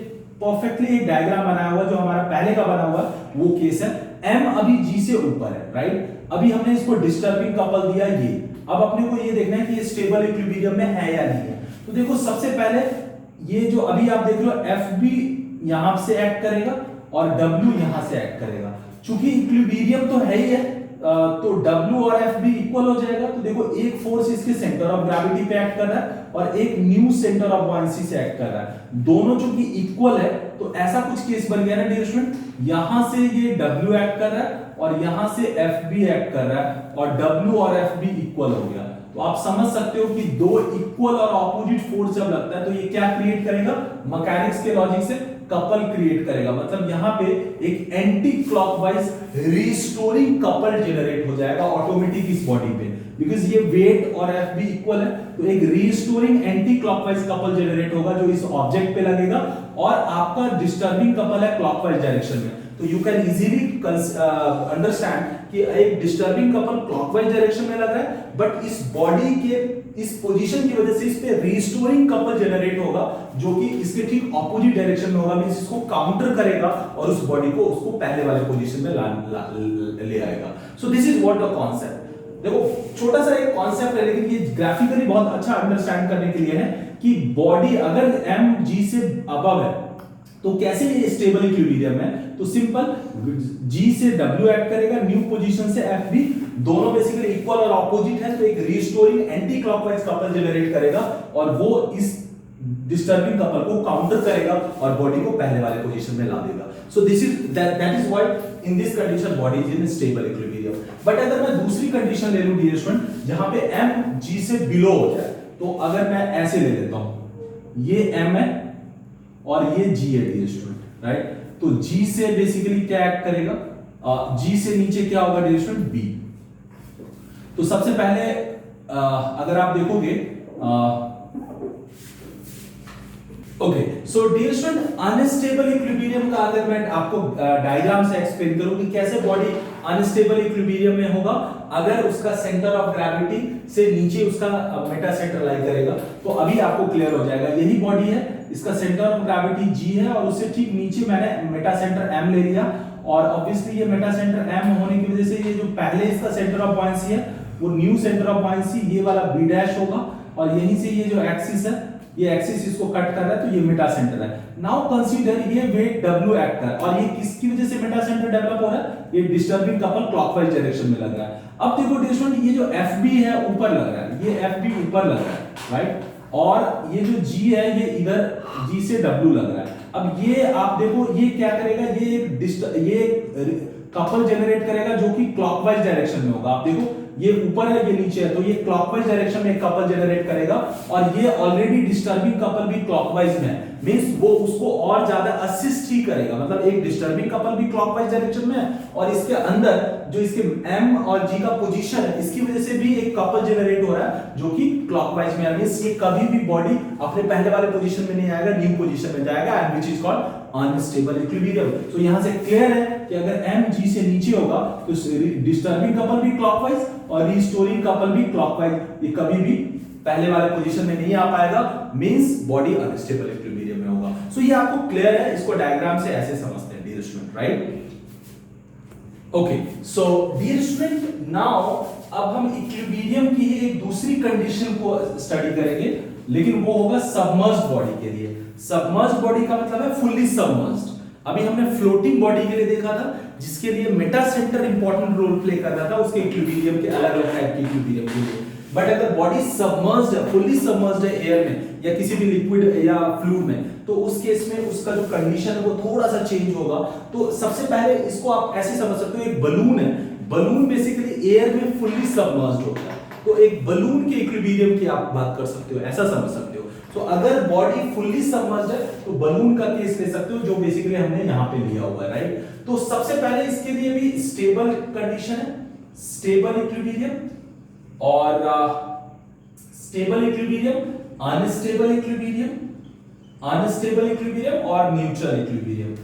परफेक्टली एक डायग्राम बनाया हुआ जो हमारा पहले का बना हुआ वो केस है। m अभी g से ऊपर है, राइट? अभी हमने इसको डिस्टर्बिंग कपल दिया ये। अब अपने को ये देखना है कि ये स्टेबल इक्विलिब्रियम में है या नहीं है। तो देखो, सबसे पहले ये जो अभी आप देख रहे हो Fb यहां से एक्ट करेगा और W यहां से एक्ट करेगा। चूंकि इक्विलिब्रियम तो है ही है, तो W और Fb इक्वल हो जाएगा। तो देखो, एक फोर्स इसके सेंटर ऑफ ग्रेविटी पे एक्ट कर रहा है और एक न्यू सेंटर ऑफ बॉयंसी से एक्ट कर रहा है। दोनों चूंकि इक्वल है तो ऐसा कुछ केस बन गया ना डियर स्टूडेंट, यहां से ये W एक्ट कर रहा है और यहां से Fb एक्ट कर रहा है और W और Fb इक्वल हो गया। तो आप समझ सकते हो कि दो इक्वल और ऑपोजिट फोर्स जब लगता है तो ये क्या क्रिएट करेगा? मैकेनिक्स के लॉजिक से कपल क्रिएट करेगा। मतलब यहां पे एक anti clockwise restoring couple generate हो जाएगा ऑटोमेटिक इस बॉडी पे, बिकॉज़ ये वेट और Fb इक्वल है। तो एक restoring anti clockwise couple generate होगा जो इस ऑब्जेक्ट पे लगेगा और आपका डिस्टर्बिंग कपल है क्लॉकवाइज डायरेक्शन में। तो यू कैन इजीली अंडरस्टैंड कि एक डिस्टर्बिंग कपल क्लॉकवाइज डायरेक्शन में लग रहा है, बट इस बॉडी के इस पोजीशन की वजह से इस पे रिस्टोरिंग कपल जनरेट होगा जो कि इसके ठीक ऑपोजिट डायरेक्शन में होगा, मींस इसको काउंटर करेगा और उस बॉडी को उसको पहले वाले पोजीशन में ले आएगा। So this is what the concept. देखो, छोटा सा एक कांसेप्ट है लेकिन ये ग्राफिकली बहुत अच्छा अंडरस्टैंड करने के लिए है कि बॉडी अगर m g से अबव है तो कैसे ये स्टेबल इक्विलिब्रियम है। तो सिंपल, G से W एक्ट करेगा, न्यू पोजीशन से Fb, दोनों बेसिकली इक्वल और ऑपोजिट है, तो एक restoring anti clockwise couple generate करेगा और वो इस डिस्टर्बिंग कपल को काउंटर करेगा और बॉडी को पहले वाले पोजीशन में ला देगा। So this is that is why in this condition body is in stable equilibrium. But अगर मैं दूसरी कंडीशन ले लूं डियर स्टूडेंट, जहां पे m G से बिलो हो जाए, तो अगर मैं ऐसे ले लेता हूं, ये m है और ये G है डियर स्टूडेंट, राइट? तो G से बेसिकली क्या एक्ट करेगा? G से नीचे क्या होगा डियर स्टूडेंट? B। तो सबसे पहले अगर आप देखोगे, okay, so dear student, unstable equilibrium का अगर मैं आपको डायग्राम से एक्सप्लेन करूं कि कैसे बॉडी अनस्टेबल इक्विलिब्रियम में होगा अगर उसका सेंटर ऑफ ग्रेविटी से नीचे उसका मेटा सेंटर लाई करेगा, तो अभी आपको क्लियर हो जाएगा। यही बॉडी है, इसका सेंटर ऑफ ग्रेविटी G है और उससे ठीक नीचे मैंने मेटा सेंटर M ले लिया और ऑब्वियसली ये मेटा सेंटर M होने की वजह से ये जो पहले इसका सेंटर ऑफ बॉयंसी है वो न्यू सेंटर ऑफ बॉयंसी ये वाला B डैश होगा और यहीं से ये जो एक्सिस है, ये एक्सिस इसको कट कर रहा है तो ये मेटा सेंटर है। नाउ कंसीडर ये वेट W एक्ट कर और ये किसकी वजह से मेटा सेंटर डेवलप हो रहा है? ये डिस्टर्बिंग कपल क्लॉकवाइज डायरेक्शन में लग रहा है। अब देखो डियर स्टूडेंट, ये जो Fb है ऊपर लग रहा है, ये Fb ऊपर लग रहा है, राइट? और ये जो G है ये इधर G से W लग रहा है। अब ये आप देखो, ये क्या करेगा? ये कपल जनरेट करेगा जो कि क्लॉकवाइज डायरेक्शन में होगा। आप देखो, ये ऊपर है ये नीचे है, तो ये क्लॉकवाइज डायरेक्शन में कपल जनरेट करेगा और ये ऑलरेडी डिस्टर्बिंग कपल भी क्लॉकवाइज में है, मींस वो उसको और ज्यादा असिस्ट ही करेगा। मतलब एक डिस्टर्बिंग कपल भी क्लॉकवाइज डायरेक्शन में है और इसके अंदर जो इसके m और g का पोजीशन है इसकी वजह से भी एक कपल जनरेट हो रहा है जो कि क्लॉकवाइज में है। मींस ये कभी भी बॉडी अपने पहले वाले पोजीशन में नहीं आएगा, न्यू पोजीशन में जाएगा, and which is called unstable equilibrium. तो यहां से क्लियर है कि अगर m g से नीचे होगा तो डिस्टर्बिंग कपल भी क्लॉकवाइज और रिस्टोरिंग कपल भी क्लॉकवाइज, ये कभी भी पहले वाले पोजीशन में नहीं आ पाएगा, मींस बॉडी अनस्टेबल इक्विलिब्रियम में होगा। सो ये आपको क्लियर है, इसको डायग्राम से ऐसे समझते हैं dear student, right? Okay, so dear student, now अब हम इक्विलिब्रियम की एक दूसरी कंडीशन को स्टडी करेंगे, लेकिन वो होगा सबमर्ज्ड बॉडी के लिए। सबमर्ज्ड बॉडी का मतलब है फुल्ली सबमर्ज्ड। अभी हमने फ्लोटिंग बॉडी के लिए देखा था, जिसके लिए metacentre important role play कर रहा था उसके इक्विलिब्रियम के अलग अलग टाइप के इक्विलिब्रियम के लिए। बट अगर बॉडी सबमर्ज्ड है, फुल्ली सबमर्ज्ड है एयर में या किसी भी लिक्विड या फ्लूइड में, तो उस केस में उसका जो कंडीशन है वो थोड़ा सा चेंज होगा। तो सबसे पहले इसको आप ऐसे समझ सकते हो, एक बलून है, बलून बेसिकली एयर में फुल्ली सबमर्ज्ड होता है, तो एक बलून के इक्विलिब्रियम की आप बात कर सकते हो, ऐसा समझ सकते हो। तो अगर बॉडी फुल्ली सबमर्ज्ड है तो बलून का केस ले सकते हो, जो बेसिकली हमने यहां पे लिया हुआ है, राइट। तो सबसे पहले इसके लिए भी स्टेबल कंडीशन है, स्टेबल इक्विलिब्रियम और stable equilibrium, unstable equilibrium, unstable equilibrium और न्यूट्रल इक्विलिब्रियम।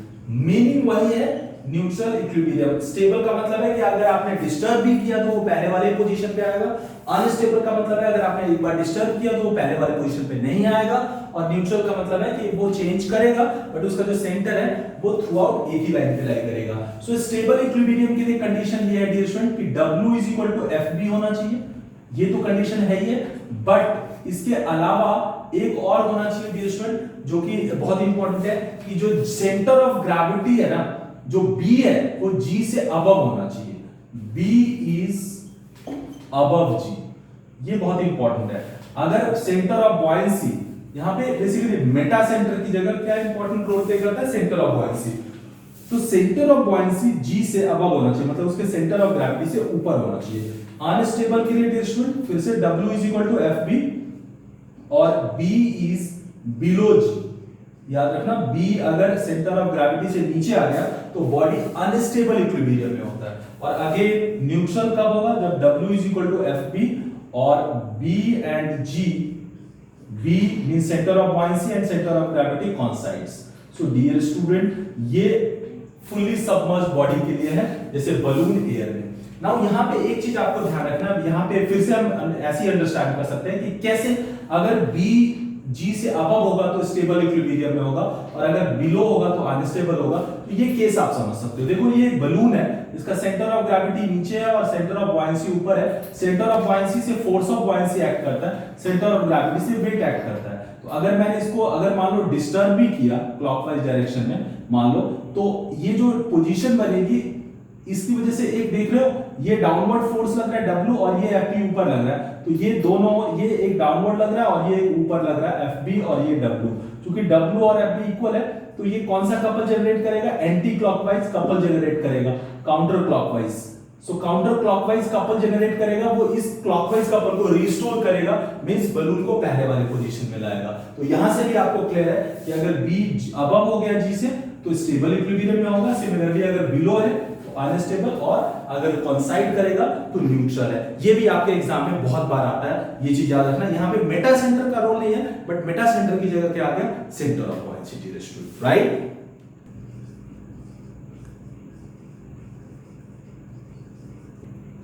मीनिंग वही है, न्यूट्रल इक्विलिब्रियम। स्टेबल का मतलब है कि अगर आपने डिस्टर्ब भी किया तो वो पहले वाले पोजीशन पे आएगा। अनस्टेबल का मतलब है अगर आपने एक बार डिस्टर्ब किया तो वो पहले वाले पोजीशन पे नहीं आएगा। और न्यूट्रल का मतलब है कि वो चेंज करेगा बट उसका जो सेंटर है वो थ्रू आउट एक ही लाइन पे लाई करेगा। सो स्टेबल इक्विलिब्रियम के लिए कंडीशन ये है डियर स्टूडेंट कि W = FB होना चाहिए, ये तो कंडीशन है ही है। बट इसके अलावा एक और होना चाहिए डियर स्टूडेंट, जो कि बहुत इंपॉर्टेंट है, कि जो सेंटर ऑफ ग्रेविटी है ना, जो B है वो G से अबव होना चाहिए। B is above G, ये बहुत इंपॉर्टेंट है। अगर सेंटर ऑफ बॉयंसी, यहां पे बेसिकली मेटा सेंटर की जगह क्या इंपॉर्टेंट रोल प्ले करता है, सेंटर ऑफ बॉयंसी। तो सेंटर ऑफ बॉयंसी G से अबव होना चाहिए, मतलब उसके सेंटर ऑफ ग्रेविटी से ऊपर होना चाहिए। अनस्टेबल के लिए डियर स्टूडेंट फिर से W = FB और B is below G। याद रखना, B अगर सेंटर ऑफ ग्रेविटी से नीचे आ गया तो बॉडी अनस्टेबल इक्विलिब्रियम में होता है। और अगेन न्यूट्रल कब होगा, जब W = FB और B and G, B means center of buoyancy and center of gravity coincides। So dear student, ये फुल्ली सबमर्ज्ड बॉडी के लिए है, जैसे बलून एयर में। नाउ यहाँ पे एक चीज आपको ध्यान रखना, यहाँ पे फिर से हम ऐसे अंडरस्टैंड कर सकते हैं कि कैसे अगर B G से अबव होगा तो स्टेबल इक्विलिब्रियम में होगा और अगर बिलो होगा तो अनस्टेबल होगा। तो ये केस आप समझ सकते हो। देखो ये एक बलून है, इसका सेंटर ऑफ ग्रेविटी नीचे है और सेंटर ऑफ बॉयंसी ऊपर है। सेंटर ऑफ बॉयंसी से फोर्स ऑफ बॉयंसी एक्ट करता है, सेंटर ऑफ ग्रेविटी से वेट एक्ट करता है। तो अगर मैंने इसको अगर मान लो डिस्टर्ब भी किया क्लॉकवाइज डायरेक्शन में मान लो, तो ये जो पोजीशन बनेगी इसकी वजह से एक देख रहे हो ये डाउनवर्ड फोर्स लग रहा है W और ये FB ऊपर लग रहा है। तो ये दोनों, ये एक डाउनवर्ड लग रहा है और ये ऊपर लग रहा है FB और ये W। क्योंकि W और FB इक्वल है तो ये कौन सा कपल जनरेट करेगा, एंटी क्लॉकवाइज कपल जनरेट करेगा, काउंटर क्लॉकवाइज। सो काउंटर क्लॉकवाइज कपल जनरेट करेगा, वो इस क्लॉकवाइज कपल को रिस्टोर करेगा, मींस बलून को पहले वाले पोजीशन में लाएगा। तो यहां से भी आपको क्लियर है कि अगर B अबव हो गया G से तो स्टेबल इक्विलिब्रियम में होगा। सिमिलरली अगर बिलो है तो अनस्टेबल और अगर कोइंसाइड करेगा तो न्यूट्रल है। ये भी आपके एग्जाम में बहुत बार आता है, ये चीज याद रखना। यहाँ पे मेटा सेंटर का रोल नहीं है, बट मेटा सेंटर की जगह क्या आ गया, centre of buoyancy, right.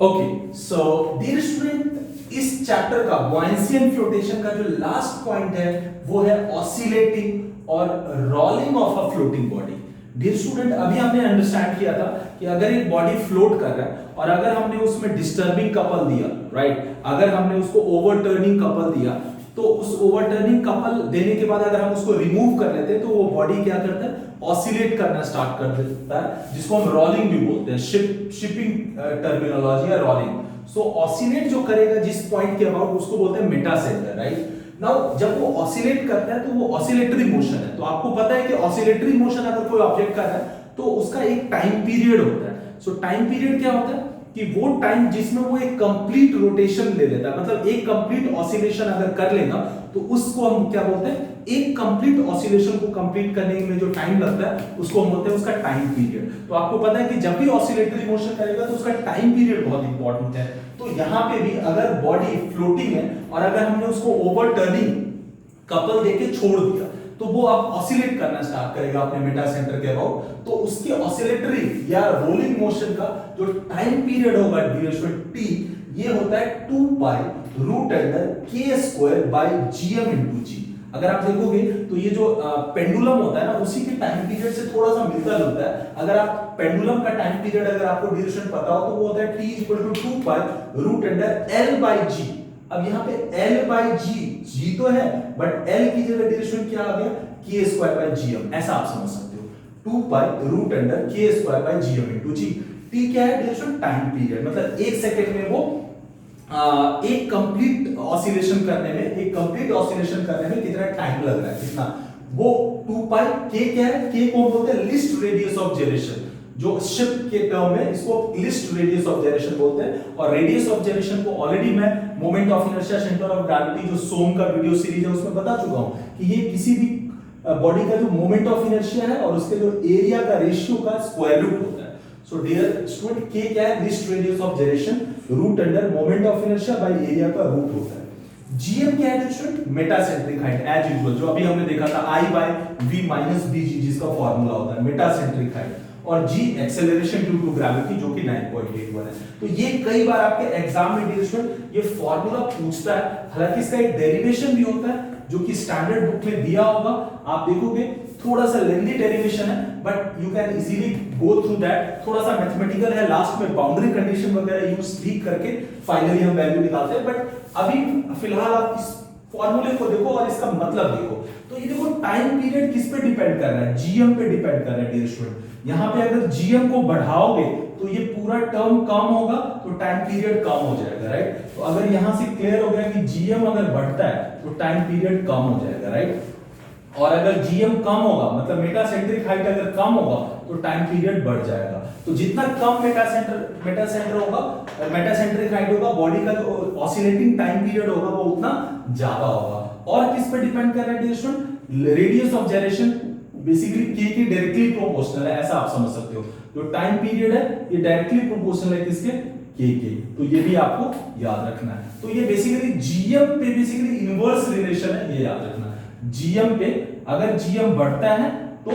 Okay, so dear student, इस चैप्टर का बॉयंसी एंड फ्लोटेशन का जो लास्ट पॉइंट है वो है ऑसिलेटिंग और rolling of a floating body. Dear student, अभी हमने अंडरस्टैंड किया था कि अगर एक बॉडी फ्लोट कर रहा है और अगर हमने उसमें डिस्टर्बिंग कपल दिया, राइट, अगर हमने उसको ओवरटर्निंग कपल दिया, तो उस ओवरटर्निंग कपल देने के बाद अगर हम उसको रिमूव कर लेते हैं तो वो बॉडी क्या करता है, ऑसिलेट करना स्टार्ट कर देता है, जिसको हम रोलिंग भी बोलते हैं, शिपिंग टर्मिनोलॉजी है रोलिंग। सो ऑसिलेट जो करेगा जिस पॉइंट के अबाउट, उसको बोलते हैं मेटा सेंटर, राइट। नाउ जब वो ऑसिलेट करता है तो वो ऑसिलेटरी मोशन है। तो आपको पता है कि ऑसिलेटरी मोशन अगर कोई ऑब्जेक्ट कर रहा है तो उसका एक टाइम पीरियड होता है। सो टाइम पीरियड क्या होता है कि वो टाइम जिसमें वो एक कंप्लीट रोटेशन ले लेता है, मतलब एक कंप्लीट ऑसिलेशन अगर कर लेगा तो उसको हम क्या बोलते हैं, एक कंप्लीट ऑसिलेशन को कंप्लीट करने में जो टाइम लगता है उसको हम बोलते हैं उसका टाइम पीरियड। तो आपको पता है कि जब भी ऑसिलेटरी मोशन करेगा तो उसका टाइम पीरियड बहुत इंपॉर्टेंट है। तो यहां पे भी अगर बॉडी फ्लोटिंग है और अगर हमने उसको ओवरटर्निंग कपल देके छोड़ दिया तो वो अब ऑसिलेट करना स्टार्ट करेगा अपने मेटा सेंटर के अबाउट। तो उसके ऑसिलेटरी या रोलिंग मोशन का जो टाइम पीरियड होगा t, ये होता है 2 pi root under k square by gm into g। अगर आप देखोगे तो ये जो पेंडुलम होता है ना, उसी के टाइम पीरियड से थोड़ा सा मिलता जुलता है। अगर आप पेंडुलम का टाइम पीरियड अगर आपको ड्यूरेशन पता हो तो वो होता है t = 2 pi root under l by g। अब यहाँ पे L बाई G तो है बट L की जगह ड्यूरेशन क्या आ गया, k स्क्वायर बाय gm, ऐसा आप समझ सकते हो। 2 pi root under k square by gm into g। t क्या है डियर टाइम पीरियड, मतलब 1 सेकंड में वो एक कंप्लीट ऑसिलेशन करने में कितना टाइम लग रहा है, कितना, वो 2 पाई k क्या है, k को बोलते हैं लिस्ट रेडियस ऑफ जिरेशन, जो शिप के टर्म में इसको लिस्ट रेडियस ऑफ जिरेशन बोलते हैं। और रेडियस ऑफ जिरेशन को ऑलरेडी मैं moment of inertia centre of gravity जो सोम का वीडियो सीरीज है उसमें बता चुका हूं कि ये किसी भी बॉडी का जो मोमेंट ऑफ इनर्शिया है और उसके जो एरिया का रेशियो का स्क्वायर रूट होता है। सो डियर स्टूडेंट k क्या है, least radius of gyration root under moment of inertia by area का रूट होता है। gm क्या है student, metacentric height, as usual जो अभी हमने देखा था I by v minus bg जिसका फार्मूला होता है मेटासेंट्रिक हाइट, और g acceleration due to gravity जो कि 9.81 है। तो ये कई बार आपके एग्जाम में डियर स्टूडेंट ये फार्मूला पूछता है, हालांकि इसका एक डेरिवेशन भी होता है जो कि स्टैंडर्ड बुक में दिया होगा, आप देखोगे थोड़ा सा लेंथी डेरिवेशन है but you can easily go through that, थोड़ा सा मैथमेटिकल है, लास्ट में बाउंड्री कंडीशन वगैरह यूज ठीक करके फाइनली हम वैल्यू निकालते हैं। बट अभी फिलहाल आप इस फॉर्मूले को देखो और इसका मतलब देखो। तो ये देखो टाइम पीरियड किस पे डिपेंड कर रहा है, जीएम पे डिपेंड कर रहा है डियर स्टूडेंट। यहाँ पे अगर जीएम को बढ़ाओगे तो ये पूरा टर्म कम होगा तो टाइम पीरियड कम हो जाएगा, राइट। तो अगर यहाँ से क्लियर हो गया कि जीएम अगर बढ़ता है तो टाइम पीरियड कम हो जाएगा, राइट। और अगर जीएम कम होगा मतलब मेटासेंट्रिक हाइट अगर कम होगा तो टाइम पीरियड बढ़ जाएगा। तो जितना कम मेटासेंटर होगा, मेटासेंट्रिक हाइट होगा, बॉडी का जो ऑसिलेटिंग टाइम पीरियड होगा वो उतना ज्यादा होगा। और किस पे डिपेंड कर रहा है dear student, radius of gyration basically k की डायरेक्टली प्रोपोर्शनल है, ऐसा आप समझ सकते हो। जो टाइम पीरियड है ये डायरेक्टली प्रोपोर्शनल है किसके, k के। तो ये भी आपको याद रखना है। तो ये बेसिकली जीएम पे बेसिकली इनवर्स रिलेशन है, ये याद रखना है। जीएम पे अगर जीएम बढ़ता है तो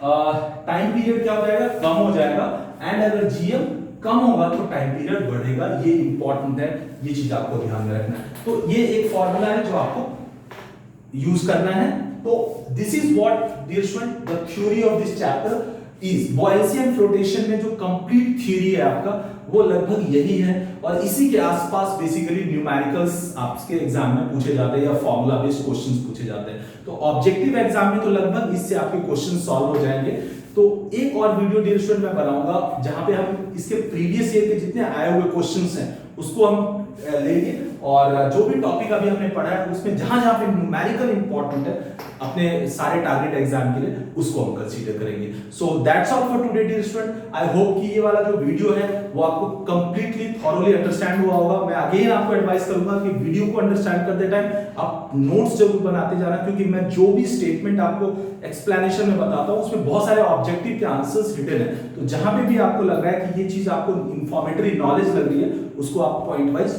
टाइम पीरियड क्या हो जाएगा, कम हो जाएगा, एंड अगर जीएम कम होगा तो टाइम पीरियड बढ़ेगा। ये इंपॉर्टेंट है, ये चीज आपको ध्यान में रखना है। तो ये एक फॉर्मूला है जो आपको यूज करना है। तो this is what dear student the theory of this chapter is. Buoyancy and flotation में जो कंप्लीट थ्योरी है आपका वो लगभग यही है, और इसी के आसपास बेसिकली न्यूमेरिकल्स आपके एग्जाम में पूछे जाते हैं या फॉर्मूला बेस्ड क्वेश्चंस पूछे जाते हैं। तो ऑब्जेक्टिव एग्जाम में तो लगभग इससे आपके क्वेश्चन सॉल्व हो जाएंगे। तो एक और वीडियो डियर स्टूडेंट मैं बनाऊंगा जहां पे हम इसके प्रीवियस ईयर के जितने आए हुए क्वेश्चंस हैं उसको हम लेंगे, और जो भी टॉपिक अभी हमने पढ़ा है उसमें जहां जहां पे न्यूमेरिकल इंपॉर्टेंट है अपने सारे टारगेट एग्जाम के लिए उसको हम कंसीडर करेंगे। So that's all for today dear student. I hope कि ये वाला जो वीडियो है वो आपको कंप्लीटली थॉरोली अंडरस्टैंड हुआ होगा। मैं अगेन आपको एडवाइस करूंगा कि वीडियो को अंडरस्टैंड करते टाइम आप नोट्स जरूर बनाते जाना, क्योंकि मैं जो भी स्टेटमेंट आपको एक्सप्लेनेशन में बताता हूं उसमें बहुत सारे ऑब्जेक्टिव के आंसर्स हिडन है। तो जहां पे भी आपको लग रहा है कि ये चीज आपको इंफॉर्मेटरी नॉलेज लग रही है उसको आप पॉइंट वाइज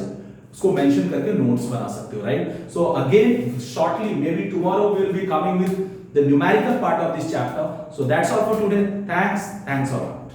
उसको मेंशन करके नोट्स बना सकते हो, right. So again shortly maybe tomorrow we will be coming with the numerical part of this chapter. So that's all for today. Thanks a lot.